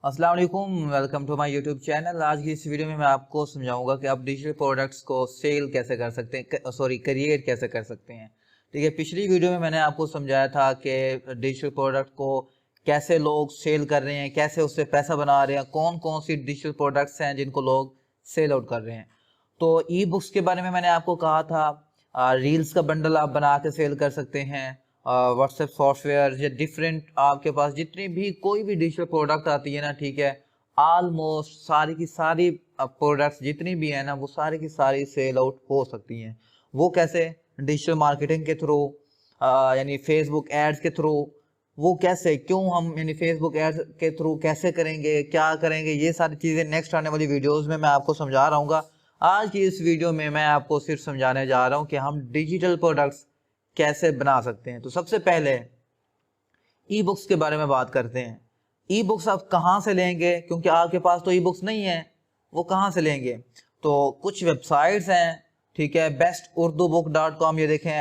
अस्सलाम वालेकुम, welcome to my YouTube channel. आज की इस वीडियो में मैं आपको समझाऊंगा कि आप डिजिटल प्रोडक्ट्स को सेल कैसे कर सकते हैं, क्रिएट कैसे कर सकते हैं। ठीक है, पिछली वीडियो में मैंने आपको समझाया था कि डिजिटल प्रोडक्ट को कैसे लोग सेल कर रहे हैं, कैसे उससे पैसा बना रहे हैं, कौन कौन सी डिजिटल प्रोडक्ट्स हैं जिनको लोग सेल आउट कर रहे हैं। तो ई बुक्स के बारे में मैंने आपको कहा था, रील्स का बंडल आप बना के सेल कर सकते हैं, व्हाट्सएप सॉफ्टवेयर या डिफरेंट आपके पास जितनी भी कोई भी डिजिटल प्रोडक्ट आती है ना, ठीक है, ऑलमोस्ट सारी की सारी प्रोडक्ट्स जितनी भी है ना, वो सारी की सारी सेल आउट हो सकती हैं। वो कैसे? डिजिटल मार्केटिंग के थ्रू, यानी फेसबुक एड्स के थ्रू। वो कैसे, क्यों हम यानी फेसबुक एड्स के थ्रू कैसे करेंगे, क्या करेंगे, ये सारी चीज़ें नेक्स्ट आने वाली वीडियोस में मैं आपको समझा रहा हूँ। आज की इस वीडियो में मैं आपको सिर्फ समझाने जा रहा हूँ कि हम डिजिटल प्रोडक्ट्स कैसे बना सकते हैं। तो सबसे पहले ई बुक्स के बारे में बात करते हैं। ई बुक्स आप कहाँ से लेंगे, क्योंकि आपके पास तो ई बुक्स नहीं है, वो कहाँ से लेंगे? तो कुछ वेबसाइट्स हैं, ठीक है, besturbooks.com, ये देखें,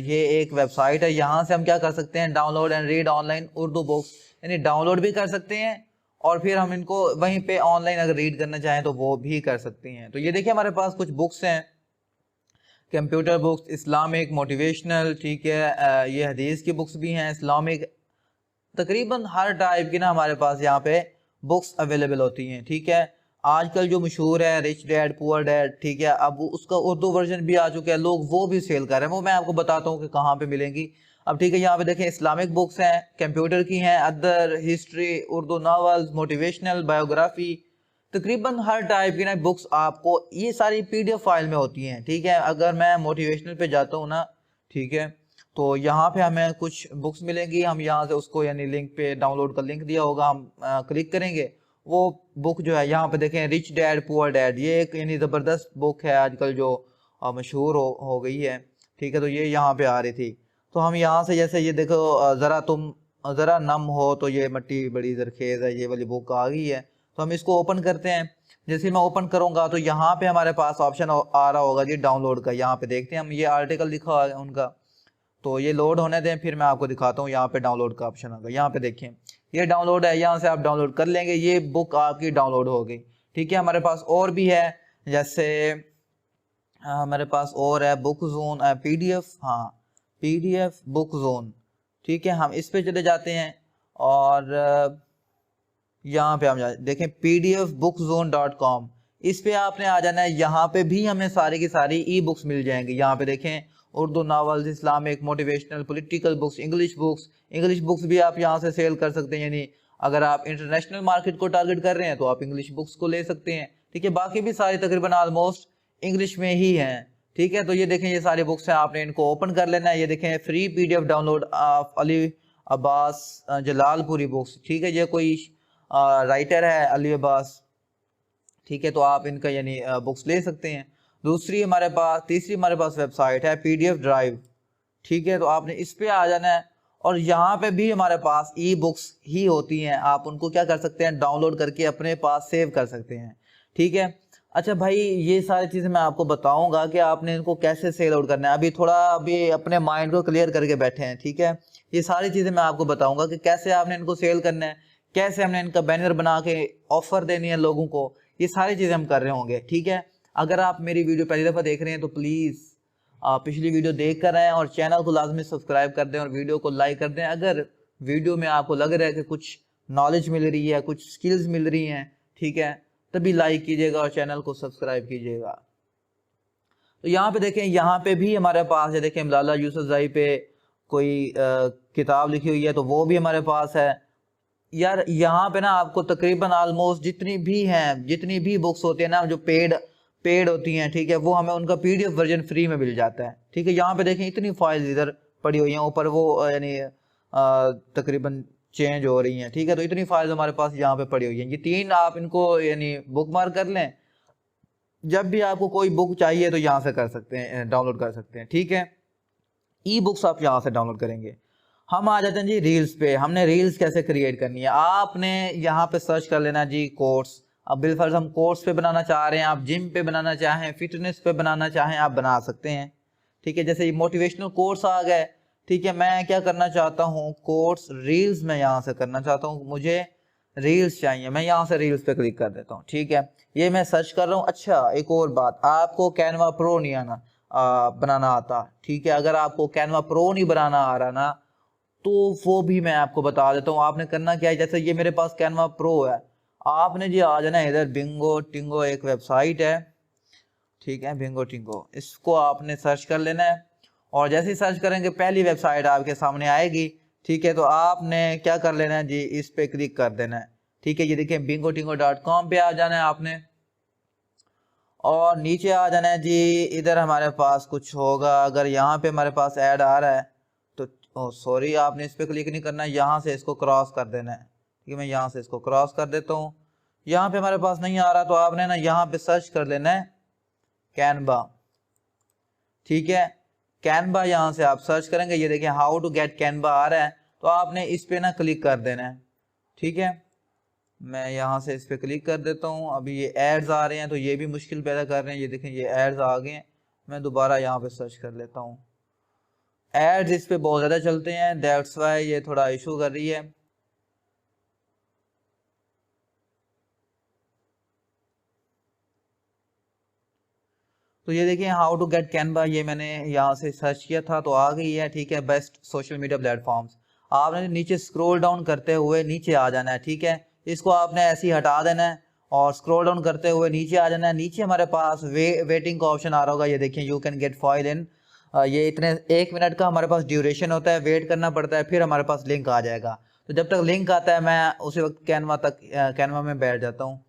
ये एक वेबसाइट है। यहाँ से हम क्या कर सकते हैं, download and read online Urdu books, यानी डाउनलोड भी कर सकते हैं और फिर हम इनको वहीं पे ऑनलाइन अगर रीड करना चाहें तो वो भी कर सकते हैं। तो ये देखिए हमारे पास कुछ बुक्स हैं, कंप्यूटर बुक्स, इस्लामिक, मोटिवेशनल, ठीक है, ये हदीस की बुक्स भी हैं, इस्लामिक, तकरीबन हर टाइप की ना हमारे पास यहाँ पे बुक्स अवेलेबल होती हैं। ठीक है, आजकल जो मशहूर है रिच डैड पुअर डैड, ठीक है, अब उसका उर्दू वर्जन भी आ चुका है, लोग वो भी सेल कर रहे हैं। वो मैं आपको बताता हूँ कि कहाँ पे मिलेंगी। अब ठीक है, यहाँ पे देखें, इस्लामिक बुक्स हैं, कंप्यूटर की हैं, other, history, Urdu novels, motivational, biography, तकरीबन हर टाइप की ना बुक्स आपको ये सारी पीडीएफ फाइल में होती हैं। ठीक है, अगर मैं मोटिवेशनल पे जाता हूँ ना, ठीक है, तो यहाँ पे हमें कुछ बुक्स मिलेंगी, हम यहाँ से उसको यानी लिंक पे, डाउनलोड का लिंक दिया होगा, हम क्लिक करेंगे, वो बुक जो है यहाँ पे देखें, रिच डैड पुअर डैड, ये एक यानी ज़बरदस्त बुक है आजकल जो मशहूर हो गई है। ठीक है, तो ये यहाँ पे आ रही थी। तो हम यहाँ से जैसे ये देखो, ज़रा तुम ज़रा नम हो तो ये मट्टी बड़ी जरखेज़ है, ये वाली बुक आ गई है। तो हम इसको ओपन करते हैं। जैसे मैं ओपन करूँगा तो यहाँ पे हमारे पास ऑप्शन आ रहा होगा जी डाउनलोड का। यहाँ पे देखते हैं हम, ये आर्टिकल लिखा हुआ है उनका, तो ये लोड होने दें, फिर मैं आपको दिखाता हूँ। यहाँ पे डाउनलोड का ऑप्शन होगा, यहाँ पे देखें, ये डाउनलोड है, यहाँ से आप डाउनलोड कर लेंगे, ये बुक आपकी डाउनलोड हो गई। ठीक है, हमारे पास और भी है, जैसे हमारे पास और है बुक जोन, पीडीएफ, हाँ, पीडीएफ बुक जोन। ठीक है, हम इस पे चले जाते हैं और यहाँ पे हम देखें pdfbookzone.com, इस पे आपने आ जाना है। यहाँ पे भी हमें सारी की सारी ई बुक्स मिल जाएंगी। यहाँ पे देखें, Urdu novels, Islamic, motivational, political books, English books भी आप यहाँ से सेल कर सकते हैं। यानी अगर आप इंटरनेशनल मार्केट को टारगेट कर रहे हैं तो आप इंग्लिश बुक्स को ले सकते हैं। ठीक है, बाकी भी सारी तकरीबन ऑलमोस्ट इंग्लिश में ही हैं। ठीक है, तो ये देखें, ये सारी बुक्स हैं, आपने इनको ओपन कर लेना है। ये देखें, free PDF download of Ali Abbas Jalalpuri books. ठीक है, ये कोई राइटर है अली अब्बास। ठीक है, तो आप इनका यानी बुक्स ले सकते हैं। तीसरी हमारे पास वेबसाइट है पीडीएफ ड्राइव। ठीक है, तो आपने इस पे आ जाना है और यहाँ पे भी हमारे पास ई बुक्स ही होती हैं। आप उनको क्या कर सकते हैं, डाउनलोड करके अपने पास सेव कर सकते हैं। ठीक है, अच्छा भाई, ये सारी चीज़ें मैं आपको बताऊंगा कि आपने इनको कैसे सेल आउट करना है। अभी अपने माइंड को क्लियर करके बैठे हैं। ठीक है, ये सारी चीज़ें मैं आपको बताऊंगा कि कैसे आपने इनको सेल करना है, कैसे हमने इनका बैनर बना के ऑफर देनी है लोगों को, ये सारी चीज़ें हम कर रहे होंगे। ठीक है, अगर आप मेरी वीडियो पहली दफ़ा देख रहे हैं तो प्लीज़ पिछली वीडियो देख कर आएँ और चैनल को लाजमी सब्सक्राइब कर दें और वीडियो को लाइक कर दें। अगर वीडियो में आपको लग रहा है कि कुछ नॉलेज मिल रही है, कुछ स्किल्स मिल रही हैं, ठीक है, तभी लाइक कीजिएगा और चैनल को सब्सक्राइब कीजिएगा। तो यहाँ पे देखें, यहाँ पे भी हमारे पास है, देखें, मलाला यूसुफजई पे कोई किताब लिखी हुई है, तो वो भी हमारे पास है। यार यहाँ पे ना आपको तकरीबन ऑलमोस्ट जितनी भी बुक्स होती है ना जो पेड होती हैं, ठीक है, वो हमें उनका पीडीएफ वर्जन फ्री में मिल जाता है। ठीक है, यहाँ पे देखें, इतनी फाइल्स इधर पड़ी हुई हैं, ऊपर वो यानी तकरीबन चेंज हो रही हैं। ठीक है, तो इतनी फाइल्स हमारे पास यहाँ पे पड़ी हुई हैं। ये 3 आप इनको यानी बुक मार्क कर लें, जब भी आपको कोई बुक चाहिए तो यहाँ से कर सकते हैं, डाउनलोड कर सकते हैं। ठीक है, ई बुक्स आप यहाँ से डाउनलोड करेंगे। हम आ जाते हैं जी रील्स पे। हमने रील्स कैसे क्रिएट करनी है, आपने यहाँ पे सर्च कर लेना जी कोर्स। अब बिलफर्ज हम कोर्स पे बनाना चाह रहे हैं, आप जिम पे बनाना चाहें, फिटनेस पे बनाना चाहें, आप बना सकते हैं। ठीक है, जैसे ये मोटिवेशनल कोर्स आ गए। ठीक है, मैं क्या करना चाहता हूँ, कोर्स रील्स में यहाँ से करना चाहता हूँ। मुझे रील्स चाहिए, मैं यहाँ से रील्स पे क्लिक कर देता हूँ। ठीक है, ये मैं सर्च कर रहा हूँ। अच्छा, एक और बात, आपको कैनवा प्रो नहीं आना बनाना आता। ठीक है, अगर आपको कैनवा प्रो नहीं बनाना आ रहा ना, तो वो भी मैं आपको बता देता हूँ। आपने करना क्या है, जैसे ये मेरे पास कैनवा प्रो है, आपने जी आ जाना इधर। बिंगो टिंगो एक वेबसाइट है, ठीक है, बिंगो टिंगो, इसको आपने सर्च कर लेना है। और जैसे ही सर्च करेंगे पहली वेबसाइट आपके सामने आएगी। ठीक है, तो आपने क्या कर लेना है जी, इस पे क्लिक कर देना है। ठीक है, ये देखिए bingotingo.com पे आ जाना है आपने, और नीचे आ जाना है जी। इधर हमारे पास कुछ होगा, अगर यहाँ पे हमारे पास ऐड आ रहा है तो सॉरी, आपने इस पे क्लिक नहीं करना है, यहाँ से इसको क्रॉस कर देना है। ठीक है, मैं यहाँ से इसको क्रॉस कर देता हूँ। यहाँ पे हमारे पास नहीं आ रहा, तो आपने ना यहाँ पे सर्च कर लेना है कैनवा। ठीक है, कैनवा यहाँ से आप सर्च करेंगे, ये देखिए हाउ टू गेट कैनवा आ रहा है, तो आपने इस पे ना क्लिक कर देना है। ठीक है, मैं यहाँ से इस पे क्लिक कर देता हूँ। अभी ये एड्स आ रहे हैं तो ये भी मुश्किल पैदा कर रहे हैं, ये देखें ये एड्स आ गए हैं। मैं दोबारा यहाँ पे सर्च कर लेता हूँ। एड्स इस पे बहुत ज़्यादा चलते हैं, दैट्स वाई ये थोड़ा इशू कर रही है। तो ये देखिए हाउ टू गेट कैनवा, ये मैंने यहाँ से सर्च किया था तो आ गई है। ठीक है, बेस्ट सोशल मीडिया प्लेटफॉर्म्स, आपने नीचे स्क्रॉल डाउन करते हुए नीचे आ जाना है। ठीक है, इसको आपने ऐसे ही हटा देना है और स्क्रॉल डाउन करते हुए नीचे आ जाना है। नीचे हमारे पास वेटिंग का ऑप्शन आ रहा होगा, ये देखिए you can get file in, ये इतने 1 मिनट का हमारे पास ड्यूरेशन होता है, वेट करना पड़ता है, फिर हमारे पास लिंक आ जाएगा। तो जब तक लिंक आता है मैं उसी वक्त कैनवा में बैठ जाता हूँ।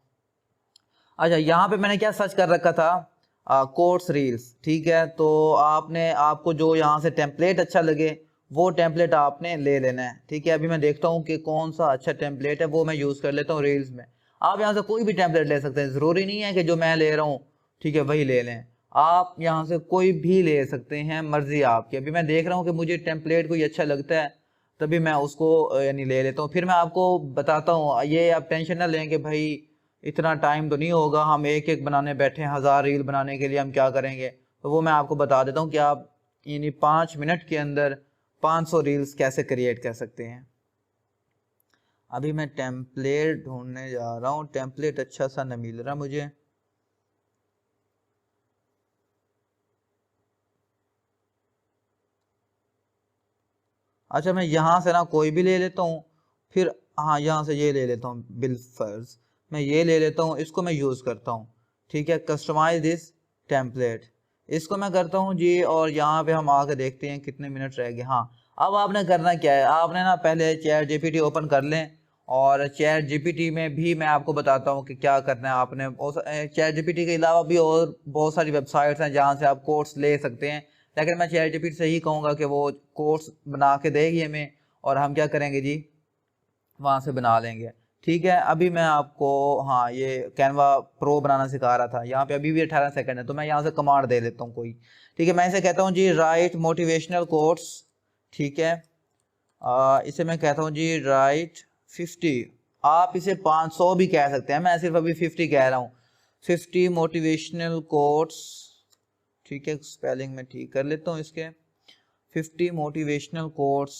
अच्छा, यहाँ पे मैंने क्या सर्च कर रखा था, कोट्स रील्स। ठीक है, तो आपको जो यहाँ से टेम्पलेट अच्छा लगे वो टेम्पलेट आपने ले लेना है। ठीक है, अभी मैं देखता हूँ कि कौन सा अच्छा टेम्पलेट है, वो मैं यूज़ कर लेता हूँ रील्स में। आप यहाँ से कोई भी टेम्पलेट ले सकते हैं, ज़रूरी नहीं है कि जो मैं ले रहा हूँ ठीक है वही ले लें, आप यहाँ से कोई भी ले सकते हैं, मर्जी आपकी। अभी मैं देख रहा हूँ कि मुझे टेम्पलेट कोई अच्छा लगता है, तभी मैं उसको यानी ले लेता हूँ। फिर मैं आपको बताता हूँ, ये आप टेंशन ना लें कि भाई इतना टाइम तो नहीं होगा, हम एक एक बनाने बैठे हैं, 1000 रील बनाने के लिए हम क्या करेंगे। तो वो मैं आपको बता देता हूँ कि आप यानी 5 मिनट के अंदर 500 रील्स कैसे क्रिएट कर सकते हैं। अभी मैं टेम्पलेट ढूंढने जा रहा हूँ, टेम्पलेट अच्छा सा नहीं मिल रहा मुझे। अच्छा, मैं यहाँ से ना कोई भी ले लेता हूँ, फिर हाँ यहाँ से ये ले लेता हूँ बिलफर्स, मैं ये ले लेता हूँ, इसको मैं यूज़ करता हूँ। ठीक है, कस्टमाइज दिस टेम्पलेट, इसको मैं करता हूँ जी। और यहाँ पे हम आके देखते हैं कितने मिनट रह गए। हाँ, अब आपने करना क्या है, आपने ना पहले चैट जीपीटी ओपन कर लें, और चैट जीपीटी में भी मैं आपको बताता हूँ कि क्या करना है आपने। चैट जीपीटी के अलावा भी और बहुत सारी वेबसाइट्स हैं जहाँ से आप कोर्स ले सकते हैं, लेकिन मैं चैट जीपीटी से ही कहूँगा कि वो कोर्स बना के देगी हमें, और हम क्या करेंगे जी वहाँ से बना लेंगे। ठीक है, अभी मैं आपको हाँ ये कैनवा प्रो बनाना सिखा रहा था। यहाँ पे अभी भी 18 सेकंड है, तो मैं यहाँ से कमांड दे देता हूँ कोई। ठीक है, मैं इसे कहता हूँ जी राइट मोटिवेशनल कोट्स। ठीक है, इसे मैं कहता हूँ जी राइट 50, आप इसे 500 भी कह सकते हैं, मैं सिर्फ अभी 50 कह रहा हूँ। 50 मोटिवेशनल कोट्स। ठीक है, स्पेलिंग में ठीक कर लेता हूँ इसके। 50 मोटिवेशनल कोट्स,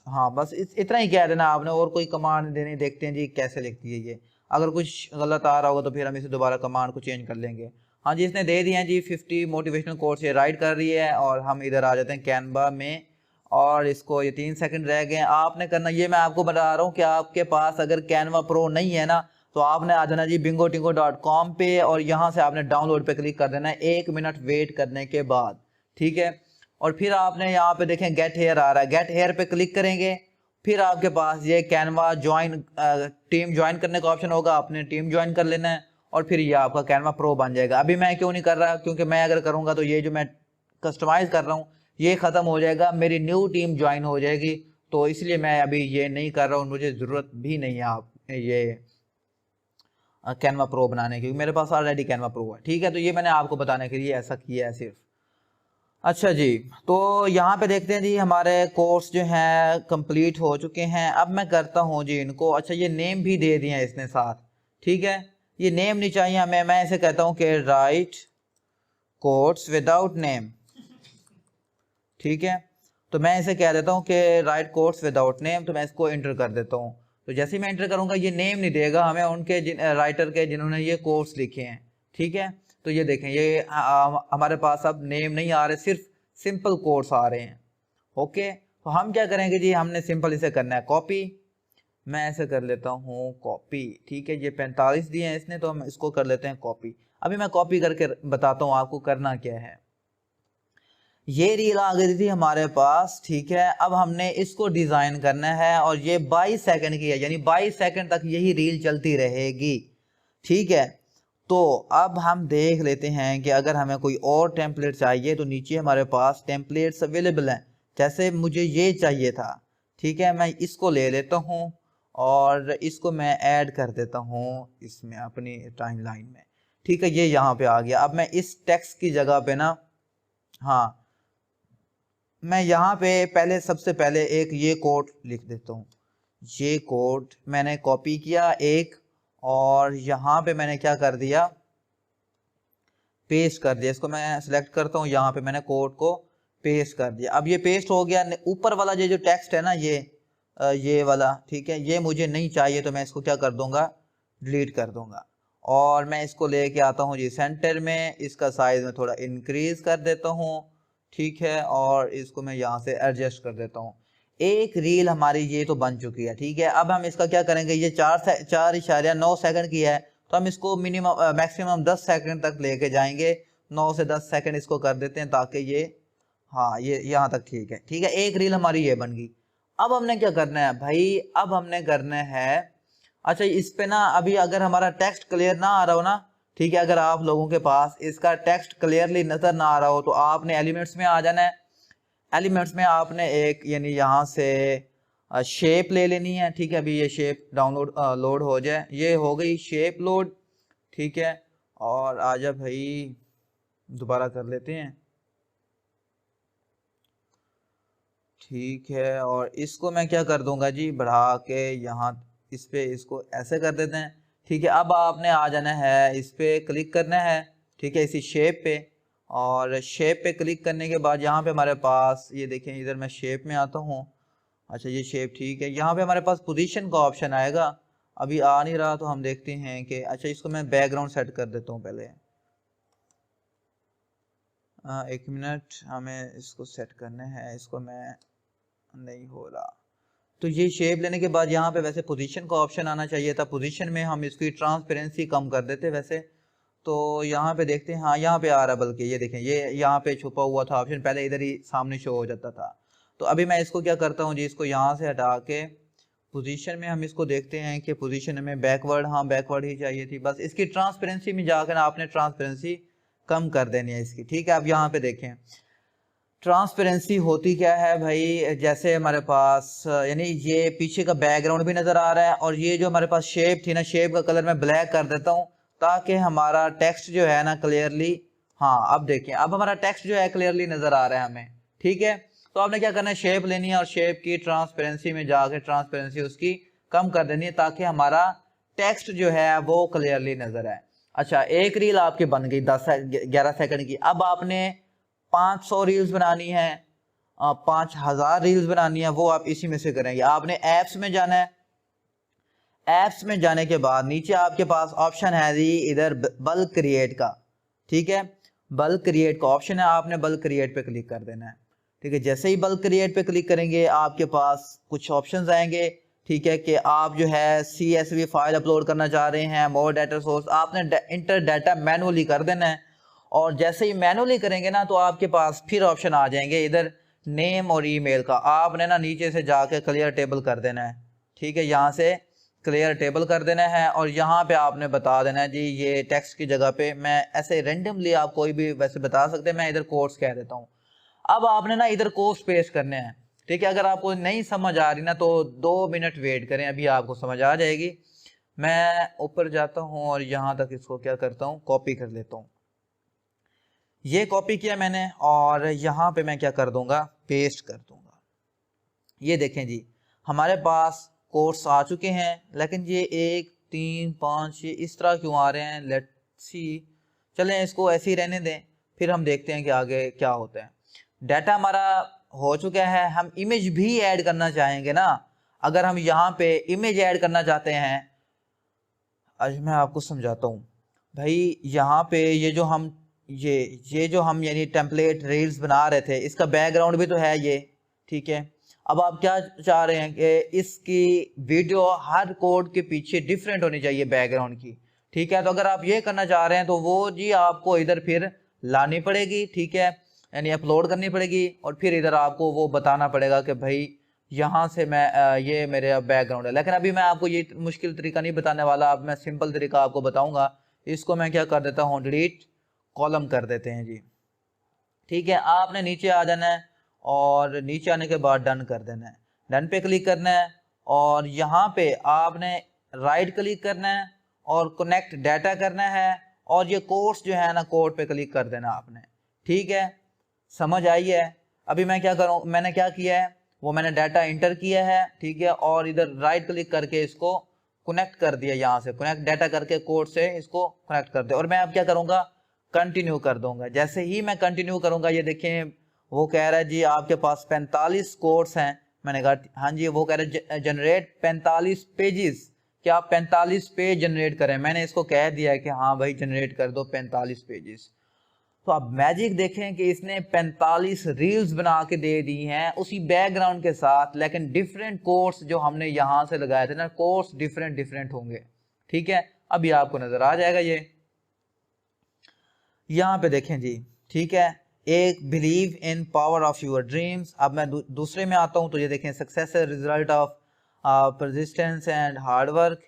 हाँ बस इतना ही कह देना आपने, और कोई कमांड देनी, देखते हैं जी कैसे लिखती है ये। अगर कुछ गलत आ रहा होगा तो फिर हम इसे दोबारा कमांड को चेंज कर लेंगे। हाँ जी, इसने दे दिए हैं जी 50 मोटिवेशनल कोट्स, ये राइट कर रही है। और हम इधर आ जाते हैं कैनवा में, और इसको ये 3 सेकंड रह गए। आपने करना ये, मैं आपको बता रहा हूँ कि आपके पास अगर कैनवा प्रो नहीं है ना, तो आपने आ जाना जी bingotingo.com पे, और यहाँ से आपने डाउनलोड पे क्लिक कर देना है 1 मिनट वेट करने के बाद। ठीक है, और फिर आपने यहाँ पे देखें गेट हेयर आ रहा है, गेट हेयर पे क्लिक करेंगे, फिर आपके पास ये कैनवा ज्वाइन टीम ज्वाइन करने का ऑप्शन होगा, आपने टीम ज्वाइन कर लेना है, और फिर ये आपका कैनवा प्रो बन जाएगा। अभी मैं क्यों नहीं कर रहा, क्योंकि मैं अगर करूँगा तो ये जो मैं कस्टमाइज कर रहा हूँ ये ख़त्म हो जाएगा, मेरी न्यू टीम ज्वाइन हो जाएगी, तो इसलिए मैं अभी ये नहीं कर रहा हूँ, मुझे ज़रूरत भी नहीं है आप ये कैनवा प्रो बनाने की, क्योंकि मेरे पास ऑलरेडी कैनवा प्रो है। ठीक है, तो ये मैंने आपको बताने के लिए ऐसा किया है सिर्फ। अच्छा जी, तो यहाँ पे देखते हैं जी हमारे कोर्स जो हैं कंप्लीट हो चुके हैं। अब मैं करता हूँ जी इनको, अच्छा ये नेम भी दे दिए हैं इसने साथ। ठीक है, ये नेम नहीं चाहिए हमें, मैं इसे कहता हूँ कि राइट कोर्स विदाउट नेम। ठीक है, तो मैं इसे कह देता हूँ कि राइट कोर्स विदाउट नेम, तो मैं इसको एंटर कर देता हूँ। तो जैसे ही मैं एंटर करूंगा ये नेम नहीं देगा हमें उनके राइटर के जिन्होंने ये कोर्स लिखे हैं, ठीक है। तो ये देखें ये हमारे पास अब नेम नहीं आ रहे, सिर्फ सिंपल कोर्स आ रहे हैं। ओके, तो हम क्या करेंगे जी, हमने सिंपल इसे करना है कॉपी। मैं ऐसे कर लेता हूँ कॉपी, ठीक है। ये 45 दिए हैं इसने, तो हम इसको कर लेते हैं कॉपी। अभी मैं कॉपी करके बताता हूँ आपको करना क्या है। ये रील आ गई थी हमारे पास, ठीक है। अब हमने इसको डिजाइन करना है और ये 22 सेकंड की है, यानी 22 सेकंड तक यही रील चलती रहेगी, ठीक है। तो अब हम देख लेते हैं कि अगर हमें कोई और टेम्पलेट चाहिए तो नीचे हमारे पास टेम्पलेट्स अवेलेबल हैं। जैसे मुझे ये चाहिए था, ठीक है, मैं इसको ले लेता हूँ और इसको मैं ऐड कर देता हूँ इसमें अपनी टाइमलाइन में, ठीक है। ये यहाँ पे आ गया। अब मैं इस टेक्स्ट की जगह पे ना, हाँ, मैं यहाँ पे पहले सबसे पहले एक ये कोड लिख देता हूँ। ये कोड मैंने कॉपी किया एक, और यहाँ पे मैंने क्या कर दिया, पेस्ट कर दिया। इसको मैं सिलेक्ट करता हूँ, यहाँ पे मैंने कोड को पेस्ट कर दिया। अब ये पेस्ट हो गया। ऊपर वाला ये जो टेक्स्ट है ना, ये वाला, ठीक है, ये मुझे नहीं चाहिए, तो मैं इसको क्या कर दूंगा, डिलीट कर दूंगा। और मैं इसको लेके आता हूँ जी सेंटर में, इसका साइज में थोड़ा इंक्रीज कर देता हूँ, ठीक है, और इसको मैं यहाँ से एडजस्ट कर देता हूँ। एक रील हमारी ये तो बन चुकी है, ठीक है। अब हम इसका क्या करेंगे, ये 4.9 सेकंड की है, तो हम इसको मिनिमम मैक्सिमम 10 सेकंड तक लेके जाएंगे। 9 से 10 सेकंड इसको कर देते हैं ताकि ये, हाँ, ये यहाँ तक ठीक है, ठीक है। एक रील हमारी ये बन गई। अब हमने क्या करना है भाई, अब हमने करना है, अच्छा इस पे ना अभी अगर हमारा टेक्स्ट क्लियर ना आ रहा हो ना, ठीक है, अगर आप लोगों के पास इसका टेक्स्ट क्लियरली नजर ना आ रहा हो तो आपने एलिमेंट्स में आ जाना है। एलिमेंट्स में आपने एक यानी यहाँ से शेप ले लेनी है, ठीक है। अभी ये शेप डाउनलोड लोड हो जाए, ये हो गई शेप लोड, ठीक है। और आजा भाई दोबारा कर लेते हैं, ठीक है। और इसको मैं क्या कर दूंगा जी, बढ़ा के यहाँ इस पे इसको ऐसे कर देते हैं, ठीक है। अब आपने आ जाना है, इस पे क्लिक करना है, ठीक है, इसी शेप पे। और शेप पे क्लिक करने के बाद यहाँ पे हमारे पास ये देखें, इधर मैं शेप में आता हूँ। अच्छा ये शेप ठीक है। यहाँ पे हमारे पास पोजीशन का ऑप्शन आएगा, अभी आ नहीं रहा, तो हम देखते हैं कि, अच्छा इसको मैं बैकग्राउंड सेट कर देता हूँ पहले। एक मिनट, हमें इसको सेट करना है, इसको मैं, नहीं हो रहा। तो ये शेप लेने के बाद यहाँ पे वैसे पोजीशन का ऑप्शन आना चाहिए था। पोजीशन में हम इसकी ट्रांसपेरेंसी कम कर देते वैसे। तो यहाँ पे देखते हैं, हाँ यहाँ पे आ रहा, बल्कि ये देखें, ये यहाँ पे छुपा हुआ था ऑप्शन, पहले इधर ही सामने शो हो जाता था। तो अभी मैं इसको क्या करता हूँ जी, इसको यहाँ से हटा के पोजीशन में हम इसको देखते हैं कि पोजीशन में बैकवर्ड, हाँ बैकवर्ड ही चाहिए थी। बस इसकी ट्रांसपेरेंसी में जाकर आपने ट्रांसपेरेंसी कम कर देनी है इसकी, ठीक है। अब यहाँ पे देखें ट्रांसपेरेंसी होती क्या है भाई, जैसे हमारे पास यानी ये पीछे का बैकग्राउंड भी नजर आ रहा है, और ये जो हमारे पास शेप थी ना, शेप का कलर मैं ब्लैक कर देता हूँ ताकि हमारा टेक्स्ट जो है ना क्लियरली, हाँ अब देखिए, अब हमारा टेक्स्ट जो है क्लियरली नजर आ रहा है हमें, ठीक है। तो आपने क्या करना है, शेप लेनी है और शेप की ट्रांसपेरेंसी में जाके ट्रांसपेरेंसी उसकी कम कर देनी है ताकि हमारा टेक्स्ट जो है वो क्लियरली नजर आए। अच्छा एक रील आपकी बन गई 11 सेकंड की। अब आपने 500 रील्स बनानी है, 5000 रील्स बनानी है, वो आप इसी में से करेंगे। आपने ऐप्स में जाना है, ऐप्स में जाने के बाद नीचे आपके पास ऑप्शन है जी इधर बल्क क्रिएट का, ठीक है। बल्क क्रिएट का ऑप्शन है, आपने बल्क क्रिएट पे क्लिक कर देना है, ठीक है। जैसे ही बल्क क्रिएट पे क्लिक करेंगे आपके पास कुछ ऑप्शंस आएंगे, ठीक है, कि आप जो है CSV फाइल अपलोड करना चाह रहे हैं, मोर डाटा सोर्स, आपने इंटर डाटा मैनुअली कर देना है। और जैसे ही मैनुअली करेंगे ना तो आपके पास फिर ऑप्शन आ जाएंगे इधर नेम और ईमेल का, आपने ना नीचे से जाके क्लियर टेबल कर देना है, ठीक है। यहाँ से क्लियर टेबल कर देना है और यहाँ पे आपने बता देना है जी ये टेक्स्ट की जगह पे, मैं ऐसे रेंडमली आप कोई भी वैसे बता सकते हैं, मैं इधर कोर्स कह देता हूँ। अब आपने ना इधर कोर्स पेस्ट करने हैं, ठीक है। अगर आपको नहीं समझ आ रही ना तो 2 मिनट वेट करें, अभी आपको समझ आ जाएगी। मैं ऊपर जाता हूँ और यहाँ तक इसको क्या करता हूँ, कॉपी कर लेता हूँ। ये कॉपी किया मैंने और यहाँ पे मैं क्या कर दूंगा, पेस्ट कर दूंगा। ये देखें जी हमारे पास कोर्स आ चुके हैं, लेकिन ये 1 3 5 ये इस तरह क्यों आ रहे हैं, लेट्स सी। चलें इसको ऐसे ही रहने दें, फिर हम देखते हैं कि आगे क्या होता है। डाटा हमारा हो चुका है, हम इमेज भी ऐड करना चाहेंगे ना। अगर हम यहाँ पे इमेज ऐड करना चाहते हैं, आज मैं आपको समझाता हूँ भाई। यहाँ पे ये जो हम यानी टेम्पलेट रील्स बना रहे थे, इसका बैकग्राउंड भी तो है ये, ठीक है। अब आप क्या चाह रहे हैं कि इसकी वीडियो हर कोड के पीछे डिफरेंट होनी चाहिए बैकग्राउंड की, ठीक है। तो अगर आप ये करना चाह रहे हैं तो वो जी आपको इधर फिर लानी पड़ेगी, ठीक है, यानी अपलोड करनी पड़ेगी, और फिर इधर आपको वो बताना पड़ेगा कि भाई यहाँ से मैं ये मेरे बैकग्राउंड है। लेकिन अभी मैं आपको ये मुश्किल तरीका नहीं बताने वाला, अब मैं सिंपल तरीका आपको बताऊंगा। इसको मैं क्या कर देता हूँ, डिलीट कॉलम कर देते हैं जी, ठीक है। आपने नीचे आ जाना है और नीचे आने के बाद डन कर देना है, डन पे क्लिक करना है और यहाँ पे आपने राइट क्लिक करना है और कनेक्ट डाटा करना है, और ये कोर्स जो है ना, कोड पे क्लिक कर देना आपने, ठीक है। समझ आई है? अभी मैं क्या करूँ, मैंने क्या किया है, वो मैंने डाटा इंटर किया है, ठीक है, और इधर राइट क्लिक करके इसको कनेक्ट कर दिया, यहाँ से कनेक्ट डाटा करके कोड से इसको कनेक्ट कर दिया। और मैं अब क्या करूँगा, कंटिन्यू कर दूंगा। जैसे ही मैं कंटिन्यू करूँगा, ये देखें वो कह रहा है जी आपके पास 45 कोड्स हैं। मैंने कहा हाँ जी। वो कह रहे हैं जनरेट 45 पेजेस, क्या आप 45 पेज जनरेट करें। मैंने इसको कह दिया है कि हाँ भाई जनरेट कर दो 45 पेजेस। तो आप मैजिक देखें कि इसने 45 रील्स बना के दे दी हैं उसी बैकग्राउंड के साथ, लेकिन डिफरेंट कोर्स जो हमने यहाँ से लगाए थे ना, कोर्स डिफरेंट डिफरेंट होंगे, ठीक है। अभी आपको नजर आ जाएगा ये, यहाँ पे देखें जी, ठीक है। एक believe in power of your dreams. अब मैं दूसरे में आता हूँ तो ये देखें success result of persistence and hard work,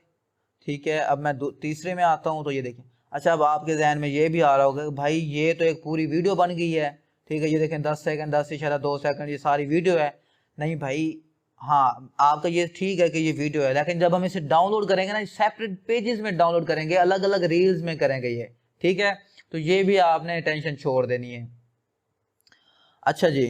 ठीक है। अब मैं तीसरे में आता हूँ तो ये देखें। अच्छा, अब आपके जहन में ये भी आ रहा होगा कि भाई ये तो एक पूरी वीडियो बन गई है, ठीक है। ये देखें 10 सेकंड 10 + 2 सेकंड ये सारी वीडियो है। नहीं भाई, हाँ आपका ये ठीक है कि ये वीडियो है, लेकिन जब हम इसे डाउनलोड करेंगे ना, सेपरेट पेजेस में डाउनलोड करेंगे, अलग अलग रील्स में करेंगे ये, ठीक है। तो ये भी आपने टेंशन छोड़ देनी है। अच्छा जी,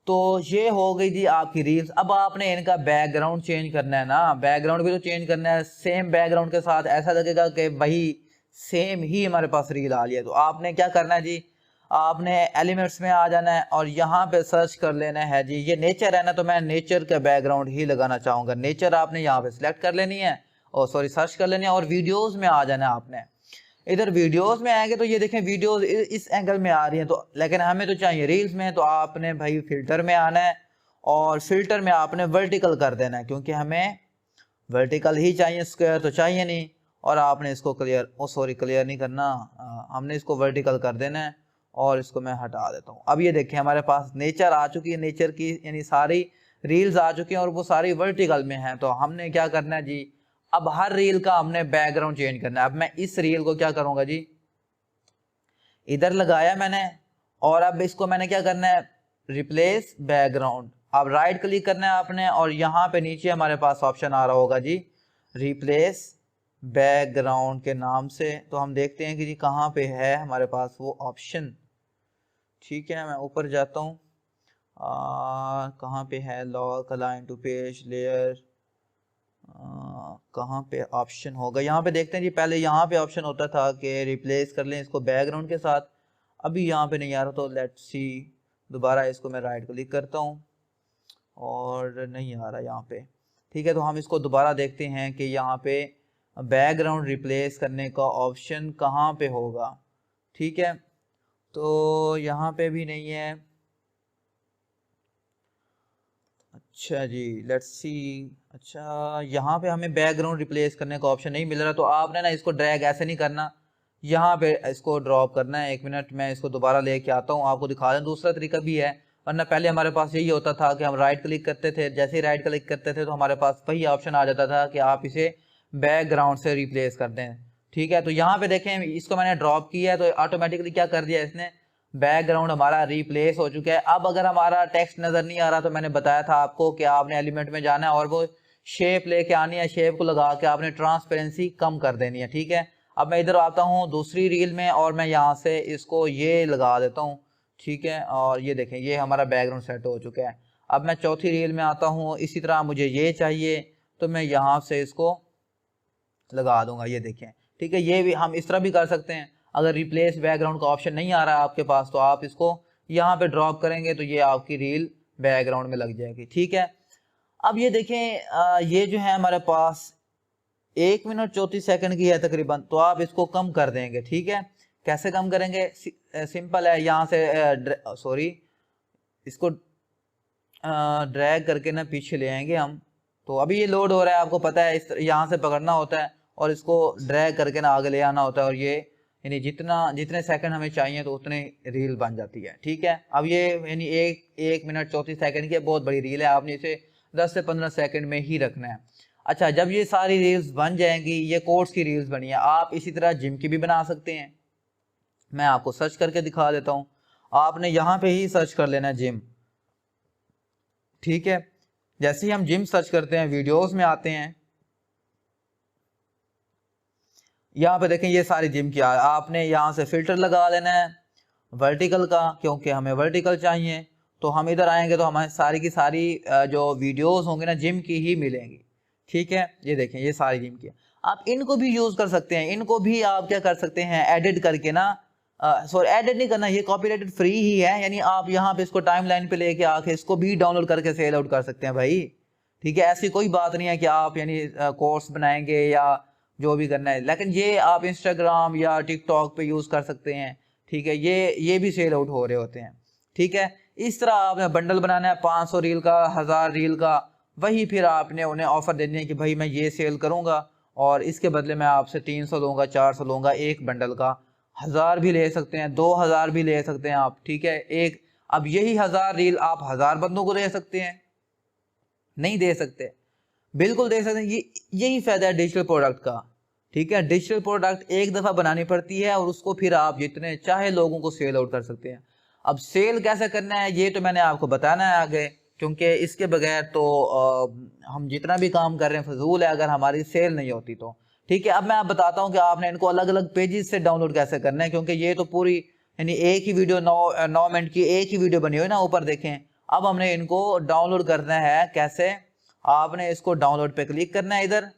तो ये हो गई थी आपकी रील्स। अब आपने इनका बैकग्राउंड चेंज करना है ना, बैकग्राउंड भी तो चेंज करना है। सेम बैकग्राउंड के साथ ऐसा लगेगा कि भाई सेम ही हमारे पास रील आ रही है। तो आपने क्या करना है जी, आपने एलिमेंट्स में आ जाना है और यहाँ पे सर्च कर लेना है जी, ये नेचर है ना, तो मैं नेचर का बैकग्राउंड ही लगाना चाहूँगा। नेचर आपने यहाँ पे सिलेक्ट कर लेनी है, और सॉरी सर्च कर लेनी है, और वीडियोज़ में आ जाना है आपने। इधर वीडियोस में आएंगे तो ये देखें वीडियोस इस एंगल में आ रही हैं, तो लेकिन हमें तो चाहिए रील्स में। तो आपने भाई फिल्टर में आना है और फिल्टर में आपने वर्टिकल कर देना है, क्योंकि हमें वर्टिकल ही चाहिए, स्क्वायर तो चाहिए नहीं। और आपने इसको क्लियर नहीं करना, हमने इसको वर्टिकल कर देना है, और इसको मैं हटा देता हूँ। अब ये देखें हमारे पास नेचर आ चुकी है, नेचर की यानी सारी रील्स आ चुकी हैं और वो सारी वर्टिकल में हैं। तो हमने क्या करना है जी, अब हर रील का हमने बैकग्राउंड चेंज करना है। अब मैं इस रील को क्या करूंगा जी, इधर लगाया मैंने, और अब इसको मैंने क्या करना है, रिप्लेस बैकग्राउंड। अब राइट क्लिक करना है आपने, और यहाँ पे नीचे हमारे पास ऑप्शन आ रहा होगा जी रिप्लेस बैकग्राउंड के नाम से। तो हम देखते हैं कि जी कहाँ पे है हमारे पास वो ऑप्शन, ठीक है। मैं ऊपर जाता हूँ, कहाँ पे है, lock align to page layer, कहाँ पे ऑप्शन होगा, यहाँ पे देखते हैं जी। पहले यहाँ पे ऑप्शन होता था कि रिप्लेस कर लें इसको बैकग्राउंड के साथ, अभी यहाँ पे नहीं आ रहा। तो लेट्स सी, दोबारा इसको मैं राइट क्लिक करता हूँ और नहीं आ रहा यहाँ पे, ठीक है। तो हम इसको दोबारा देखते हैं कि यहाँ पे बैकग्राउंड रिप्लेस करने का ऑप्शन कहाँ पे होगा, ठीक है। तो यहाँ पे भी नहीं है। अच्छा जी, लेट्स सी। अच्छा, यहाँ पे हमें बैकग्राउंड रिप्लेस करने का ऑप्शन नहीं मिल रहा। तो आपने ना इसको ड्रैग ऐसे नहीं करना, यहाँ पे इसको ड्रॉप करना है। 1 मिनट मैं इसको दोबारा लेके आता हूँ, आपको दिखा दें। दूसरा तरीका भी है, वरना पहले हमारे पास यही होता था कि हम राइट क्लिक करते थे, जैसे ही राइट क्लिक करते थे तो हमारे पास वही ऑप्शन आ जाता था कि आप इसे बैकग्राउंड से रिप्लेस कर दें, ठीक है। तो यहाँ पे देखें इसको मैंने ड्रॉप किया है, तो ऑटोमेटिकली क्या कर दिया इसने, बैकग्राउंड हमारा रिप्लेस हो चुका है। अब अगर हमारा टेक्स्ट नजर नहीं आ रहा, तो मैंने बताया था आपको कि आपने एलिमेंट में जाना है और वो शेप लेके आनी है, शेप को लगा के आपने ट्रांसपेरेंसी कम कर देनी है, ठीक है। अब मैं इधर आता हूँ दूसरी रील में, और मैं यहाँ से इसको ये लगा देता हूँ, ठीक है। और ये देखें ये हमारा बैकग्राउंड सेट हो चुका है। अब मैं चौथी रील में आता हूँ, इसी तरह मुझे ये चाहिए, तो मैं यहाँ से इसको लगा दूंगा, ये देखें, ठीक है। ये भी हम इस तरह भी कर सकते हैं। अगर रिप्लेस बैकग्राउंड का ऑप्शन नहीं आ रहा है आपके पास, तो आप इसको यहाँ पे ड्रॉप करेंगे तो ये आपकी रील बैकग्राउंड में लग जाएगी, ठीक है। अब ये देखें ये जो है हमारे पास 1 मिनट 34 सेकंड की है तकरीबन, तो आप इसको कम कर देंगे। ठीक है, कैसे कम करेंगे? सिंपल है, यहाँ से सॉरी इसको ड्रैग करके ना पीछे ले आएंगे हम। तो अभी ये लोड हो रहा है, आपको पता है, इस यहाँ से पकड़ना होता है और इसको ड्रैग करके ना आगे ले आना होता है, और ये यानी जितने सेकंड हमें चाहिए तो उतने रील बन जाती है। ठीक है, अब ये यानी 1 मिनट 34 सेकंड की बहुत बड़ी रील है, आपने इसे 10 से 15 सेकंड में ही रखना है। अच्छा, जब ये सारी रील्स बन जाएंगी, ये कोर्स की रील्स बनी है, आप इसी तरह जिम की भी बना सकते हैं। मैं आपको सर्च करके दिखा देता हूँ, आपने यहाँ पे ही सर्च कर लेना है जिम। ठीक है, जैसे ही हम जिम सर्च करते हैं, वीडियोस में आते हैं, यहाँ पे देखें ये सारी जिम की आपने यहाँ से फिल्टर लगा लेना है वर्टिकल का, क्योंकि हमें वर्टिकल चाहिए। तो हम इधर आएंगे तो हमें सारी की सारी जो वीडियोस होंगे ना जिम की ही मिलेंगी। ठीक है, ये देखें ये सारी जिम की, आप इनको भी यूज कर सकते हैं। इनको भी आप क्या कर सकते हैं, एडिट करके ना, सॉरी एडिट नहीं करना, ये कॉपीराइटेड फ्री ही है, यानी आप यहाँ पे इसको टाइमलाइन पे लेके आके इसको भी डाउनलोड करके सेल आउट कर सकते हैं भाई। ठीक है, ऐसी कोई बात नहीं है कि आप यानी कोर्स बनाएंगे या जो भी करना है, लेकिन ये आप इंस्टाग्राम या टिकटॉक पे यूज कर सकते हैं। ठीक है, ये भी सेल आउट हो रहे होते हैं। ठीक है, इस तरह आपने बंडल बनाना है 500 रील का, 1000 रील का, वही फिर आपने उन्हें ऑफर देनी है कि भाई मैं ये सेल करूंगा और इसके बदले मैं आपसे 300 लूंगा, 400 लूंगा एक बंडल का। 1000 भी ले सकते हैं, 2000 भी ले सकते हैं आप। ठीक है, अब यही 1000 रील आप 1000 बंदों को दे सकते हैं? नहीं दे सकते, बिल्कुल दे सकते हैं। यही फायदा है डिजिटल प्रोडक्ट का। ठीक है, डिजिटल प्रोडक्ट एक दफा बनानी पड़ती है और उसको फिर आप जितने चाहे लोगों को सेल आउट कर सकते हैं। अब सेल कैसे करना है ये तो मैंने आपको बताना है आगे, क्योंकि इसके बगैर तो हम जितना भी काम कर रहे हैं फजूल है अगर हमारी सेल नहीं होती तो। ठीक है, अब मैं आप बताता हूँ कि आपने इनको अलग अलग पेजेस से डाउनलोड कैसे करना है, क्योंकि ये तो पूरी यानी एक ही वीडियो 9 मिनट की एक ही वीडियो बनी हुई ना, ऊपर देखें। अब हमने इनको डाउनलोड करना है कैसे, आपने इसको डाउनलोड पे क्लिक करना है। इधर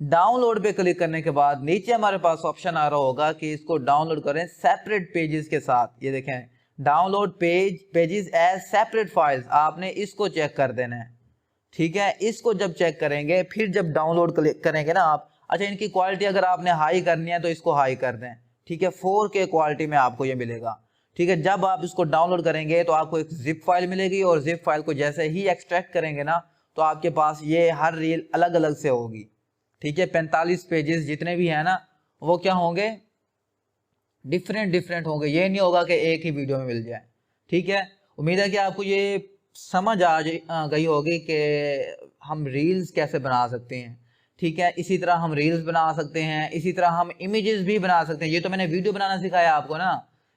डाउनलोड पे क्लिक करने के बाद नीचे हमारे पास ऑप्शन आ रहा होगा कि इसको डाउनलोड करें सेपरेट पेजेस के साथ। ये देखें, download pages as separate files, आपने इसको चेक कर देना है। ठीक है, इसको जब चेक करेंगे फिर जब डाउनलोड क्लिक करेंगे ना आप, अच्छा इनकी क्वालिटी अगर आपने हाई करनी है तो इसको हाई कर दें। ठीक है, 4K क्वालिटी में आपको ये मिलेगा। ठीक है, जब आप इसको डाउनलोड करेंगे तो आपको एक जिप फाइल मिलेगी, और जिप फाइल को जैसे ही एक्सट्रैक्ट करेंगे ना तो आपके पास ये हर रील अलग अलग से होगी। ठीक है, 45 पेजेस जितने भी हैं ना वो क्या होंगे, डिफरेंट होंगे, ये नहीं होगा कि एक ही वीडियो में मिल जाए। ठीक है, उम्मीद है कि आपको ये समझ आ गई होगी कि हम रील्स कैसे बना सकते हैं। ठीक है, इसी तरह हम रील्स बना सकते हैं, इसी तरह हम इमेजेस भी बना सकते हैं। ये तो मैंने वीडियो बनाना सिखाया आपको ना।